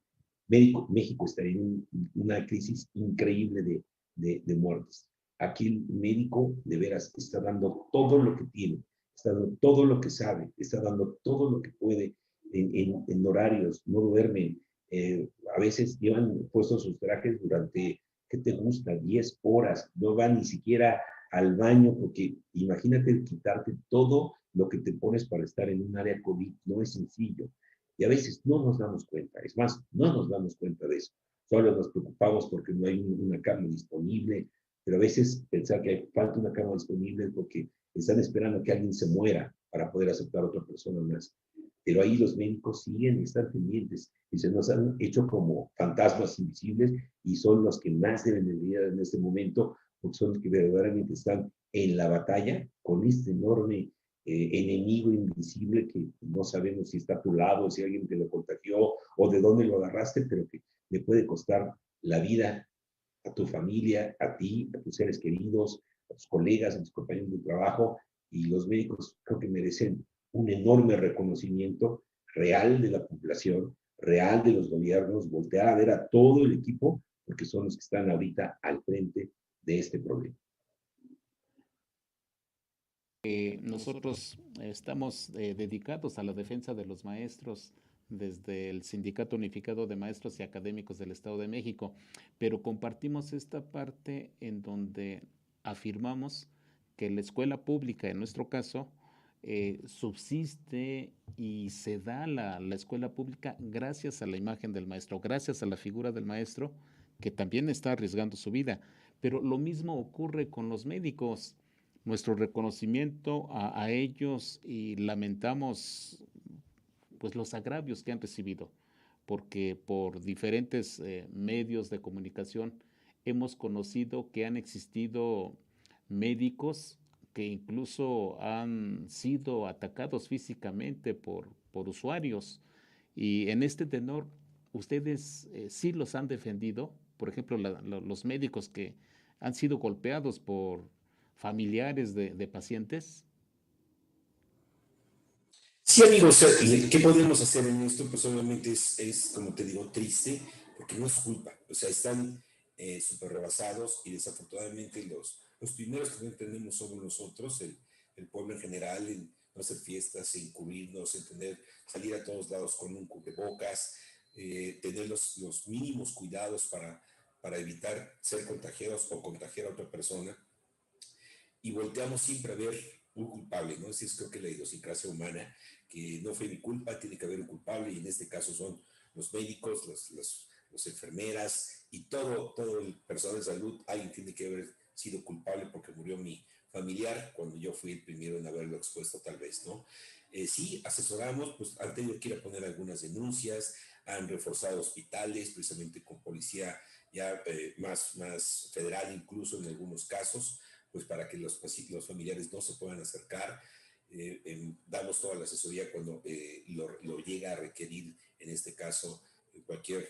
México estaría en una crisis increíble de muertes. Aquí el médico de veras está dando todo lo que tiene, está dando todo lo que sabe, está dando todo lo que puede en horarios, no duermen. A veces llevan puestos sus trajes durante, ¿qué te gusta? 10 horas, no van ni siquiera al baño, porque imagínate quitarte todo lo que te pones para estar en un área COVID, no es sencillo. Y a veces no nos damos cuenta, es más, no nos damos cuenta de eso. Solo nos preocupamos porque no hay una cama disponible, pero a veces pensar que falta una cama disponible es porque están esperando que alguien se muera para poder aceptar a otra persona más. Pero ahí los médicos siguen y están pendientes y se nos han hecho como fantasmas invisibles y son los que más deben de vivir en este momento, porque son los que verdaderamente están en la batalla con este enorme enemigo invisible que no sabemos si está a tu lado, si alguien te lo contagió o de dónde lo agarraste, pero que le puede costar la vida a tu familia, a ti, a tus seres queridos, a tus colegas, a tus compañeros de trabajo, y los médicos creo que merecen un enorme reconocimiento real de la población, real de los gobiernos, voltear a ver a todo el equipo, porque son los que están ahorita al frente de este problema. Nosotros estamos dedicados a la defensa de los maestros desde el Sindicato Unificado de Maestros y Académicos del Estado de México, pero compartimos esta parte en donde afirmamos que la escuela pública, en nuestro caso, subsiste y se da la escuela pública gracias a la imagen del maestro, gracias a la figura del maestro, que también está arriesgando su vida. Pero lo mismo ocurre con los médicos. Nuestro reconocimiento a ellos, y lamentamos pues los agravios que han recibido, porque por diferentes medios de comunicación hemos conocido que han existido médicos que incluso han sido atacados físicamente por usuarios, y en este tenor ustedes sí los han defendido. Por ejemplo, los médicos que han sido golpeados por familiares de pacientes. Sí, amigos, ¿qué podemos hacer en esto? Pues obviamente es, como te digo, triste, porque no es culpa. O sea, están súper rebasados y desafortunadamente los primeros que no entendemos somos nosotros, el pueblo en general, en no hacer fiestas, en cubrirnos, en salir a todos lados con un cubrebocas, tener los mínimos cuidados para evitar ser contagiados o contagiar a otra persona. Y volteamos siempre a ver un culpable, ¿no? Esa es creo que la idiosincrasia humana, que no fue mi culpa, tiene que haber un culpable, y en este caso son los médicos, los enfermeras y todo el personal de salud. Alguien tiene que haber sido culpable porque murió mi familiar cuando yo fui el primero en haberlo expuesto, tal vez, ¿no? Sí, asesoramos, pues han tenido que ir a poner algunas denuncias, han reforzado hospitales, precisamente con policía ya más federal incluso en algunos casos, pues para que los familiares no se puedan acercar. Damos toda la asesoría cuando lo llega a requerir, en este caso, cualquier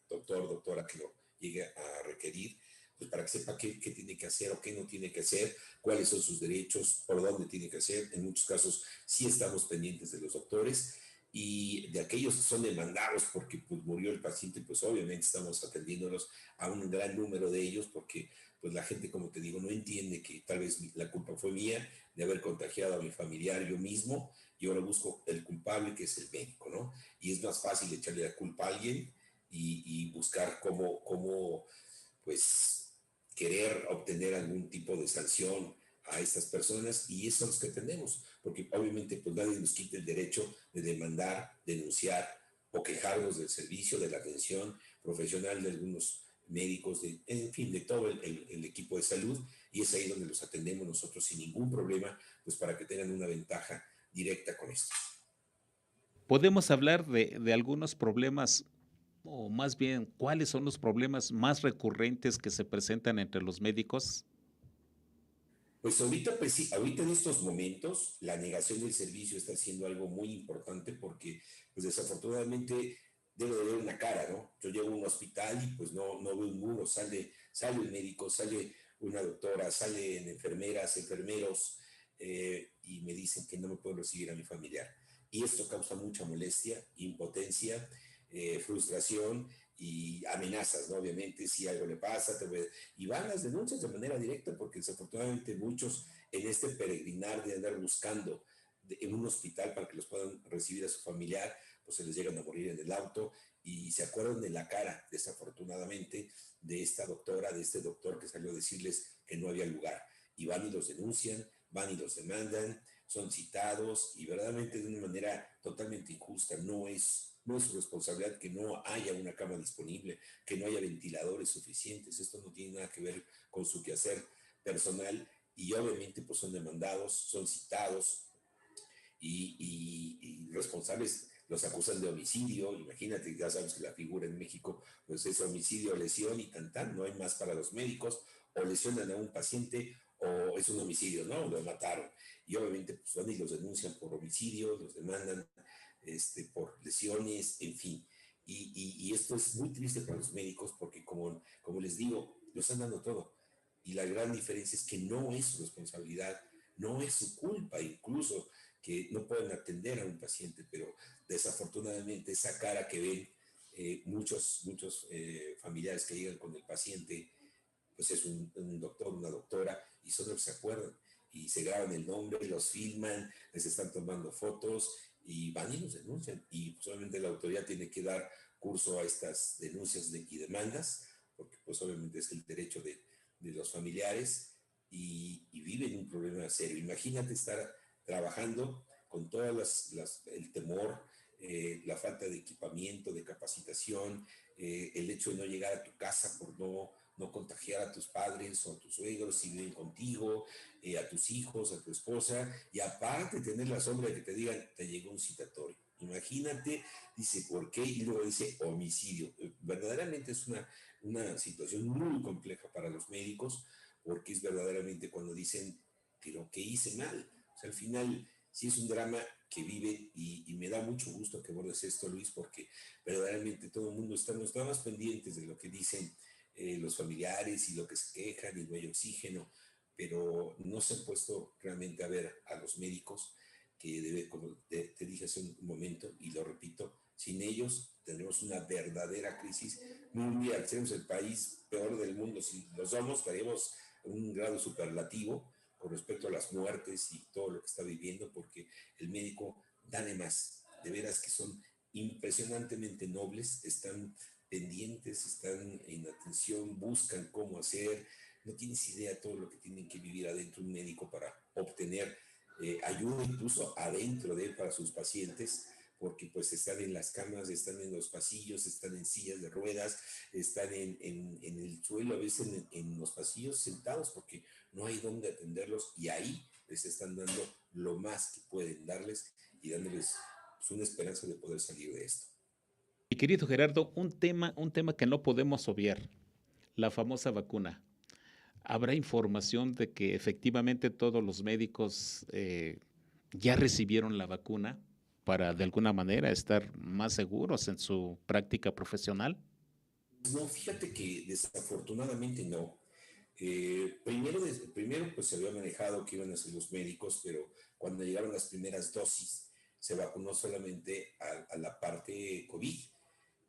doctora que lo llegue a requerir, pues para que sepa qué tiene que hacer o qué no tiene que hacer, cuáles son sus derechos, por dónde tiene que hacer. En muchos casos sí estamos pendientes de los doctores, y de aquellos que son demandados porque pues, murió el paciente, pues obviamente estamos atendiéndolos a un gran número de ellos, porque pues la gente, como te digo, no entiende que tal vez la culpa fue mía de haber contagiado a mi familiar yo mismo, y ahora busco el culpable, que es el médico, ¿no? Y es más fácil echarle la culpa a alguien y buscar cómo pues querer obtener algún tipo de sanción a estas personas, y esos son los que tenemos, porque obviamente pues nadie nos quita el derecho de demandar, denunciar o quejarnos del servicio, de la atención profesional de algunos médicos, en fin, de todo el equipo de salud, y es ahí donde los atendemos nosotros sin ningún problema, pues para que tengan una ventaja directa con esto. Podemos hablar de algunos problemas, o más bien, ¿cuáles son los problemas más recurrentes que se presentan entre los médicos? Pues ahorita, pues sí, ahorita en estos momentos la negación del servicio está siendo algo muy importante, porque pues desafortunadamente debe de haber una cara, ¿no? Yo llego a un hospital y pues no veo ninguno, sale el médico, sale una doctora, salen enfermeras, enfermeros, y me dicen que no me puedo recibir a mi familiar. Y esto causa mucha molestia, impotencia, frustración y amenazas, ¿no? Obviamente, si algo le pasa, y van las denuncias de manera directa, porque desafortunadamente muchos en este peregrinar de andar buscando en un hospital para que los puedan recibir a su familiar, pues se les llegan a morir en el auto, y se acuerdan de la cara, desafortunadamente, de esta doctora, de este doctor que salió a decirles que no había lugar, y van y los denuncian, van y los demandan, son citados, y verdaderamente de una manera totalmente injusta. No es su responsabilidad que no haya una cama disponible, que no haya ventiladores suficientes. Esto no tiene nada que ver con su quehacer personal, y obviamente pues son demandados, son citados, y responsables los acusan de homicidio. Imagínate, ya sabes que la figura en México pues es homicidio, lesión y no hay más para los médicos. O lesionan a un paciente o es un homicidio, ¿no? Lo mataron. Y obviamente pues van y los denuncian por homicidio, los demandan por lesiones, en fin. Y esto es muy triste para los médicos, porque como les digo, lo están dando todo. Y la gran diferencia es que no es su responsabilidad, no es su culpa incluso que no pueden atender a un paciente, pero desafortunadamente esa cara que ven muchos familiares que llegan con el paciente, pues es un doctor, una doctora, y son los que se acuerdan, y se graban el nombre, los filman, les están tomando fotos, y van y los denuncian, y pues obviamente la autoridad tiene que dar curso a estas denuncias y demandas, porque pues obviamente es el derecho de los familiares, y viven un problema serio. Imagínate estar trabajando con todas el temor, la falta de equipamiento, de capacitación, el hecho de no llegar a tu casa por no contagiar a tus padres o a tus suegros si viven contigo, a tus hijos, a tu esposa, y aparte tener la sombra de que te digan, te llegó un citatorio. Imagínate, dice, ¿por qué? Y luego dice homicidio. Verdaderamente es una situación muy compleja para los médicos, porque es verdaderamente cuando dicen, pero ¿qué hice mal? O sea, al final sí es un drama que vive, y me da mucho gusto que abordes esto, Luis, porque verdaderamente todo el mundo estamos más pendientes de lo que dicen los familiares y lo que se quejan y no hay oxígeno, pero no se han puesto realmente a ver a los médicos, que como te dije hace un momento y lo repito, sin ellos tendremos una verdadera crisis mundial. Seremos el país peor del mundo. Si lo somos, estaríamos en un grado superlativo con respecto a las muertes y todo lo que está viviendo, porque el médico da de más. De veras que son impresionantemente nobles, están pendientes, están en atención, buscan cómo hacer, no tienes idea de todo lo que tienen que vivir adentro un médico para obtener ayuda incluso adentro de él para sus pacientes, porque pues están en las camas, están en los pasillos, están en sillas de ruedas, están en el suelo, a veces en los pasillos sentados, porque no hay dónde atenderlos y ahí les están dando lo más que pueden darles y dándoles pues, una esperanza de poder salir de esto. Mi querido Gerardo, un tema que no podemos obviar, la famosa vacuna. ¿Habrá información de que efectivamente todos los médicos ya recibieron la vacuna para de alguna manera estar más seguros en su práctica profesional? No, fíjate que desafortunadamente no. Primero pues se había manejado que iban a ser los médicos, pero cuando llegaron las primeras dosis se vacunó solamente a la parte COVID.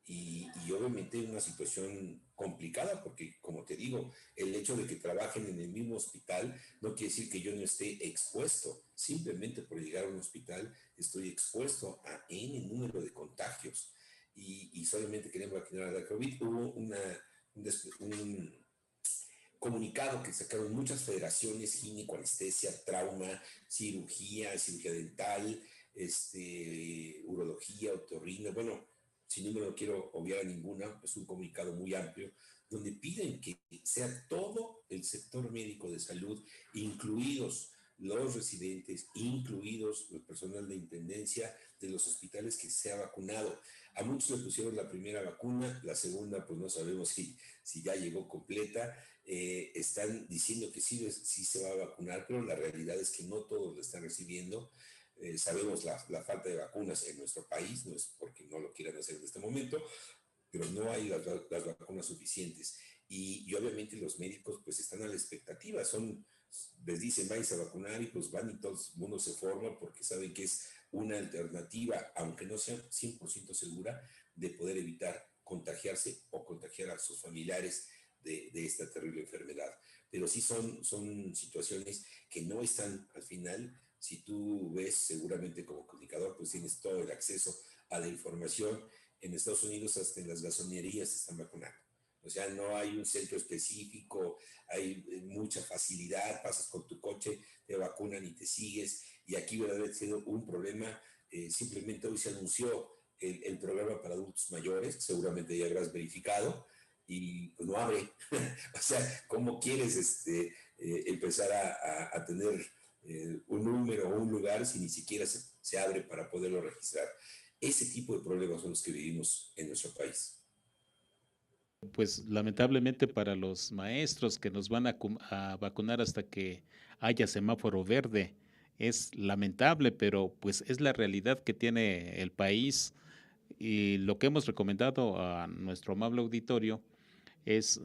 Y obviamente una situación complicada porque, como te digo, el hecho de que trabajen en el mismo hospital no quiere decir que yo no esté expuesto. Simplemente por llegar a un hospital estoy expuesto a N número de contagios y solamente querían vacunar a la COVID. Hubo un comunicado que sacaron muchas federaciones, gineco, anestesia, trauma, cirugía dental, urología, otorrino, bueno, sin número no quiero obviar a ninguna, es un comunicado muy amplio, donde piden que sea todo el sector médico de salud, incluidos los residentes, incluidos el personal de intendencia de los hospitales que se ha vacunado. A muchos le pusieron la primera vacuna, la segunda pues no sabemos si ya llegó completa. Están diciendo que sí se va a vacunar, pero la realidad es que no todos lo están recibiendo. Sabemos la falta de vacunas en nuestro país, no es porque no lo quieran hacer en este momento, pero no hay las vacunas suficientes. Y obviamente los médicos pues están a la expectativa, les dicen váyanse a vacunar y pues van y todo el mundo se forma porque saben que es una alternativa, aunque no sea 100% segura, de poder evitar contagiarse o contagiar a sus familiares de esta terrible enfermedad. Pero sí son situaciones que no están al final. Si tú ves seguramente como comunicador, pues tienes todo el acceso a la información. En Estados Unidos hasta en las gasolinerías se están vacunando. O sea, no hay un centro específico, hay mucha facilidad, pasas con tu coche, te vacunan y te sigues. Y aquí verdaderamente ha sido un problema. Simplemente hoy se anunció el programa para adultos mayores, seguramente ya habrás verificado, y pues no abre. O sea, ¿cómo quieres empezar a tener un número o un lugar si ni siquiera se abre para poderlo registrar? Ese tipo de problemas son los que vivimos en nuestro país. Pues lamentablemente para los maestros que nos van a vacunar hasta que haya semáforo verde, es lamentable, pero pues es la realidad que tiene el país y lo que hemos recomendado a nuestro amable auditorio es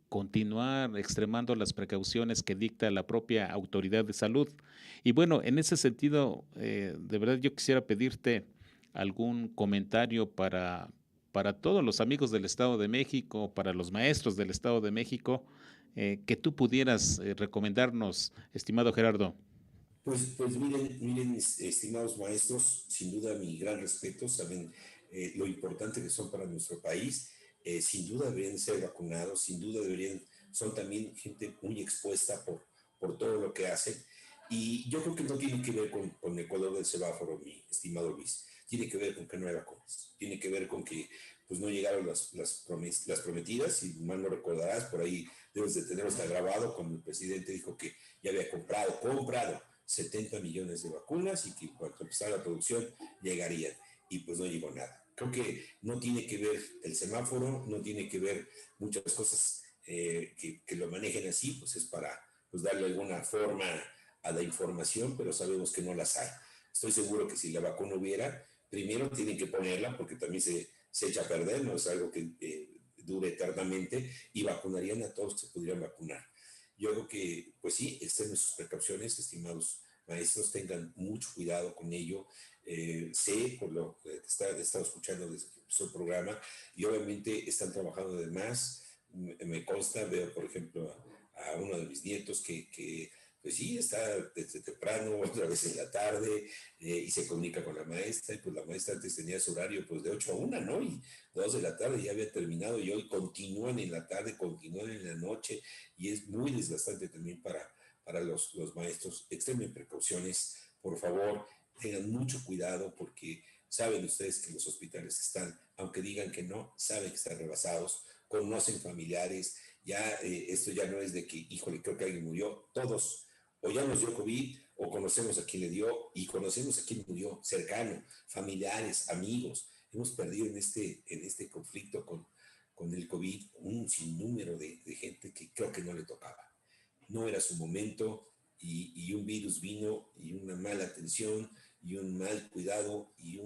continuar extremando las precauciones que dicta la propia autoridad de salud. Y bueno, en ese sentido, de verdad yo quisiera pedirte algún comentario para todos los amigos del Estado de México, para los maestros del Estado de México, que tú pudieras recomendarnos, estimado Gerardo. Pues miren, estimados maestros, sin duda mi gran respeto, saben lo importante que son para nuestro país, sin duda deberían ser vacunados, sin duda son también gente muy expuesta por todo lo que hacen, y yo creo que no tiene que ver con el color del semáforo, mi estimado Luis, tiene que ver con que no hay vacunas, tiene que ver con que pues no llegaron las prometidas, y mal no recordarás, por ahí debes de tenerlo hasta grabado, cuando el presidente dijo que ya había comprado 70 millones de vacunas y que en cuanto empezara la producción llegarían, y pues no llegó nada. Creo que no tiene que ver el semáforo, no tiene que ver muchas cosas que lo manejen así, pues es para pues darle alguna forma a la información, pero sabemos que no las hay. Estoy seguro que si la vacuna hubiera, primero tienen que ponerla porque también se echa a perder, no es algo que dure eternamente, y vacunarían a todos los que se pudieran vacunar. Yo creo que, pues sí, estén en sus precauciones, estimados maestros, tengan mucho cuidado con ello. Sé, por lo que he estado escuchando desde que empezó el programa, y obviamente están trabajando de más. Me consta, veo, por ejemplo, a uno de mis nietos que pues sí, está desde temprano, otra vez en la tarde, y se comunica con la maestra, y pues la maestra antes tenía su horario pues de 8 a 1, ¿no? Y 2 de la tarde ya había terminado, y hoy continúan en la tarde, continúan en la noche, y es muy desgastante también para los maestros. Extremen precauciones, por favor, tengan mucho cuidado, porque saben ustedes que los hospitales están, aunque digan que no, saben que están rebasados, conocen familiares, ya esto ya no es de que, híjole, creo que alguien murió, todos o ya nos dio COVID, o conocemos a quién le dio, y conocemos a quién murió, cercano, familiares, amigos. Hemos perdido en este conflicto con el COVID un sinnúmero de gente que creo que no le tocaba. No era su momento, y un virus vino, y una mala atención, y un mal cuidado, y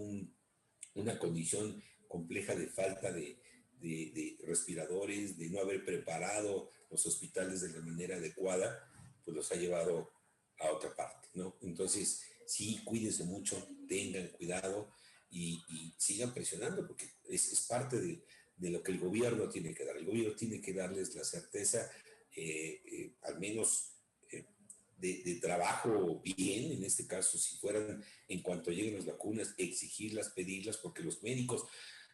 una condición compleja de falta de respiradores, de no haber preparado los hospitales de la manera adecuada, pues los ha llevado a otra parte, ¿no? Entonces, sí, cuídense mucho, tengan cuidado, y sigan presionando, porque es parte de lo que el gobierno tiene que dar. El gobierno tiene que darles la certeza, al menos de trabajo bien, en este caso, si fueran, en cuanto lleguen las vacunas, exigirlas, pedirlas, porque los médicos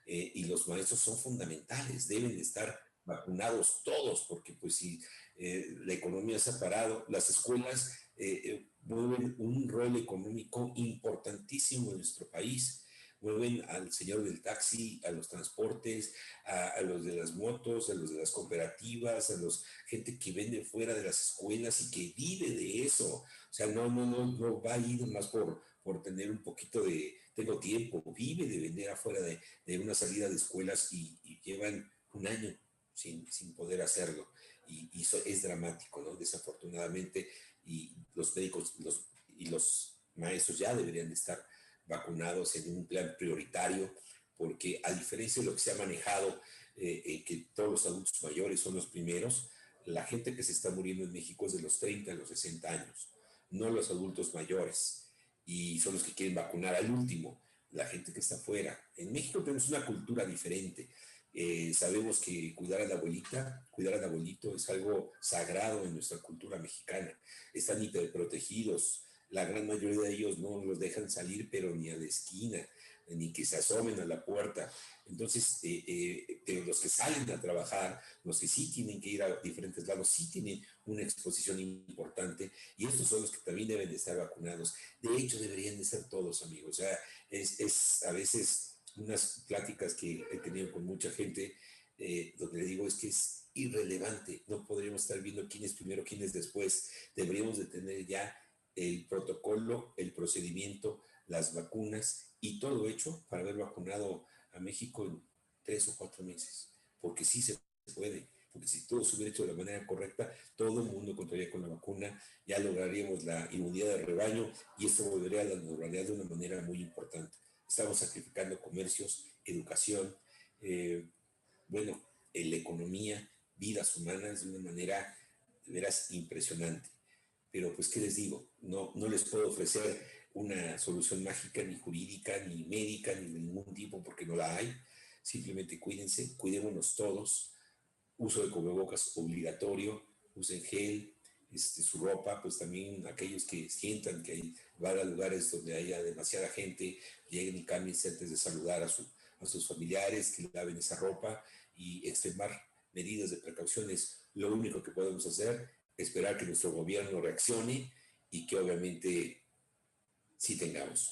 y los maestros son fundamentales, deben de estar vacunados todos, porque pues si la economía se ha parado, las escuelas mueven un rol económico importantísimo en nuestro país, mueven al señor del taxi, a los transportes, a los de las motos, a los de las cooperativas, a los gente que vende fuera de las escuelas y que vive de eso. O sea, no va a ir más por tener un poquito de, tengo tiempo, vive de vender afuera de una salida de escuelas, y llevan un año sin poder hacerlo. Y eso es dramático, ¿no? Desafortunadamente, y los médicos y los maestros ya deberían estar vacunados en un plan prioritario, porque a diferencia de lo que se ha manejado, que todos los adultos mayores son los primeros, la gente que se está muriendo en México es de los 30 a los 60 años, no los adultos mayores, y son los que quieren vacunar al último, la gente que está afuera. En México tenemos una cultura diferente. Sabemos que cuidar a la abuelita, cuidar al abuelito es algo sagrado en nuestra cultura mexicana. Están hiperprotegidos. La gran mayoría de ellos no los dejan salir, pero ni a la esquina, ni que se asomen a la puerta. Entonces, los que salen a trabajar, los que sí tienen que ir a diferentes lados, sí tienen una exposición importante, y estos son los que también deben de estar vacunados. De hecho, deberían de ser todos, amigos. O sea, es a veces unas pláticas que he tenido con mucha gente, donde le digo, es que es irrelevante, no podríamos estar viendo quién es primero, quién es después. Deberíamos de tener ya el protocolo, el procedimiento, las vacunas y todo hecho para haber vacunado a México en 3 o 4 meses, porque sí se puede, porque si todo se hubiera hecho de la manera correcta, todo el mundo contaría con la vacuna, ya lograríamos la inmunidad de rebaño, y esto volvería a la normalidad de una manera muy importante. Estamos sacrificando comercios, educación, bueno, la economía, vidas humanas de una manera de veras impresionante. Pero pues, ¿qué les digo? No les puedo ofrecer una solución mágica, ni jurídica, ni médica, ni de ningún tipo, porque no la hay. Simplemente cuídense, cuidémonos todos. Uso de cubrebocas obligatorio, usen gel, su ropa, pues también aquellos que sientan que van a lugares donde haya demasiada gente, lleguen y cámbiense antes de saludar a sus familiares, que laven esa ropa, y extremar medidas de precauciones. Lo único que podemos hacer, esperar que nuestro gobierno reaccione, y que obviamente sí tengamos.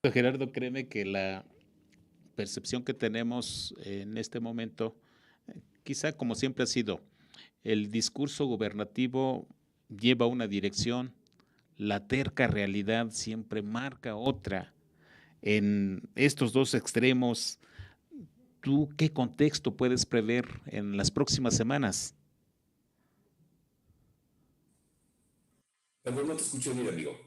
Gerardo, créeme que la percepción que tenemos en este momento, quizá como siempre ha sido, el discurso gubernativo lleva una dirección, la terca realidad siempre marca otra. En estos dos extremos, ¿tú qué contexto puedes prever en las próximas semanas? Pero no te escucho bien, amigo.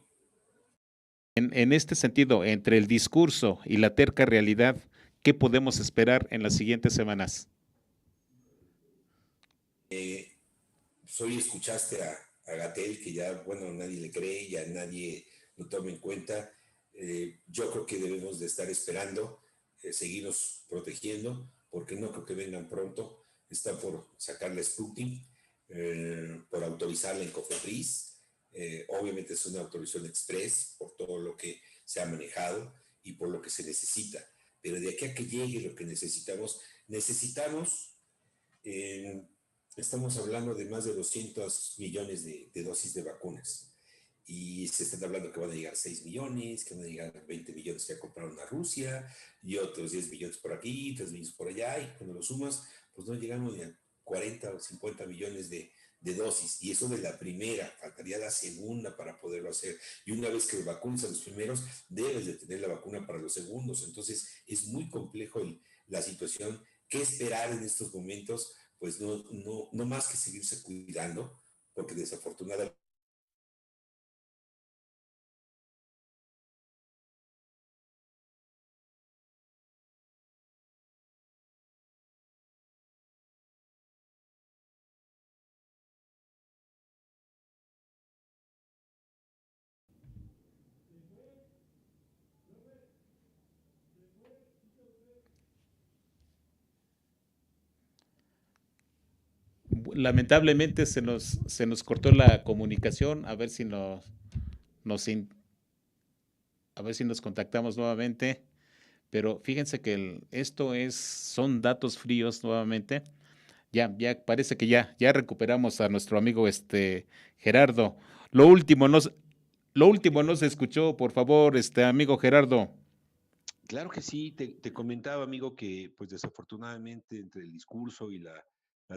En este sentido, entre el discurso y la terca realidad, ¿qué podemos esperar en las siguientes semanas? Hoy escuchaste a Gatell, que ya, bueno, nadie le cree, ya nadie lo toma en cuenta. Yo creo que debemos de estar esperando, seguirnos protegiendo, porque no creo que vengan pronto. Está por sacar la Sputnik, por autorizarla en COFEPRIS. Obviamente es una autorización express por todo lo que se ha manejado y por lo que se necesita. Pero de aquí a que llegue lo que necesitamos, estamos hablando de más de 200 millones de dosis de vacunas. Y se están hablando que van a llegar 6 millones, que van a llegar 20 millones que ya compraron a Rusia, y otros 10 millones por aquí, 3 millones por allá, y cuando lo sumas, pues no llegamos ni a 40 o 50 millones de dosis, y eso de la primera, faltaría la segunda para poderlo hacer, y una vez que vacunes a los primeros, debes de tener la vacuna para los segundos, entonces es muy complejo la situación. ¿Qué esperar en estos momentos? Pues no más que seguirse cuidando, porque desafortunadamente Lamentablemente se nos cortó la comunicación, nos a ver si nos contactamos nuevamente, pero fíjense que son datos fríos nuevamente. Ya parece que ya recuperamos a nuestro amigo Gerardo. Lo último, lo último no se escuchó, por favor, amigo Gerardo. Claro que sí, te comentaba, amigo, que pues desafortunadamente entre el discurso y la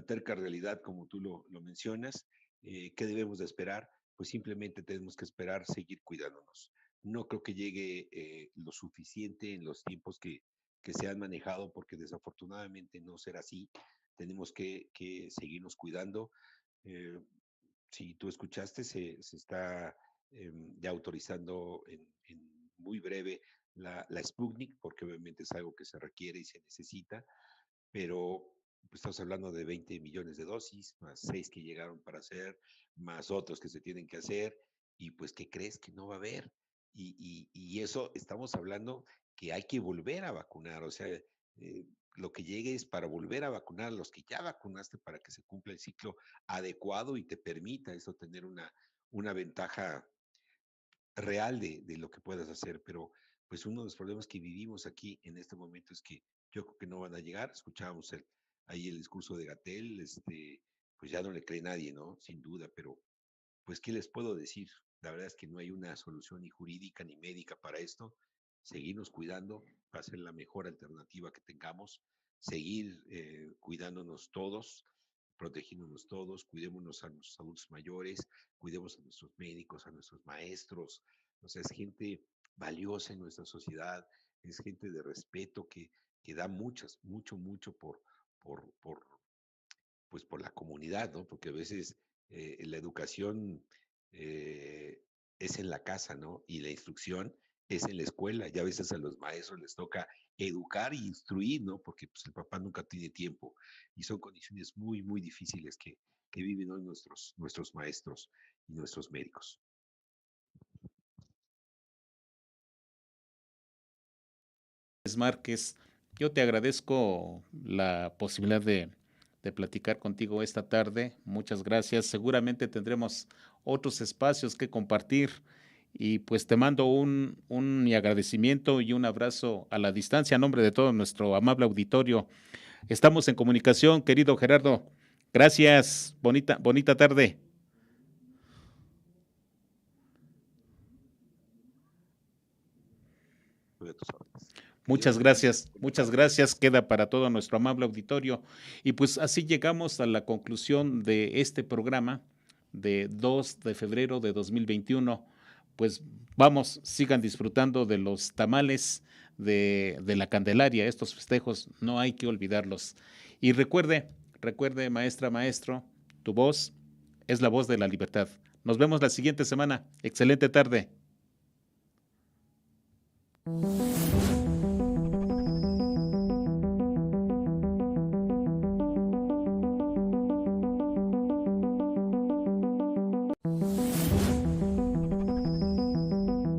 terca realidad, como tú lo mencionas, ¿qué debemos de esperar? Pues simplemente tenemos que esperar seguir cuidándonos. No creo que llegue lo suficiente en los tiempos que se han manejado, porque desafortunadamente no será así. Tenemos que seguirnos cuidando. Eh, si tú escuchaste, se está ya autorizando en muy breve la Sputnik, porque obviamente es algo que se requiere y se necesita, pero pues, estamos hablando de 20 millones de dosis, más 6 que llegaron para hacer, más otros que se tienen que hacer, y pues, ¿qué crees? Que no va a haber. Y eso estamos hablando que hay que volver a vacunar, o sea, lo que llegue es para volver a vacunar a los que ya vacunaste para que se cumpla el ciclo adecuado y te permita eso tener una ventaja real de lo que puedas hacer, pero pues uno de los problemas que vivimos aquí en este momento es que yo creo que no van a llegar. Escuchábamos ahí el discurso de Gatell, pues ya no le cree nadie, ¿no? Sin duda, pero pues, ¿qué les puedo decir? La verdad es que no hay una solución ni jurídica ni médica para esto. Seguirnos cuidando va a ser la mejor alternativa que tengamos. Seguir cuidándonos todos, protegiéndonos todos, cuidémonos a nuestros adultos mayores, cuidemos a nuestros médicos, a nuestros maestros. O sea, es gente valiosa en nuestra sociedad, es gente de respeto que da mucho por, pues por la comunidad, ¿no? Porque a veces la educación es en la casa, ¿no? Y la instrucción es en la escuela. Y a veces a los maestros les toca educar y instruir, ¿no? Porque pues, el papá nunca tiene tiempo. Y son condiciones muy difíciles que viven hoy nuestros maestros y nuestros médicos. Márquez, yo te agradezco la posibilidad de platicar contigo esta tarde. Muchas gracias. Seguramente tendremos otros espacios que compartir y pues te mando mi agradecimiento y un abrazo a la distancia a nombre de todo nuestro amable auditorio. Estamos en comunicación, querido Gerardo. Gracias. Bonita tarde. Muchas gracias, queda para todo nuestro amable auditorio. Y pues así llegamos a la conclusión de este programa de 2 de febrero de 2021. Pues vamos, sigan disfrutando de los tamales de la Candelaria, estos festejos, no hay que olvidarlos. Y recuerde, maestra, maestro, tu voz es la voz de la libertad. Nos vemos la siguiente semana. Excelente tarde.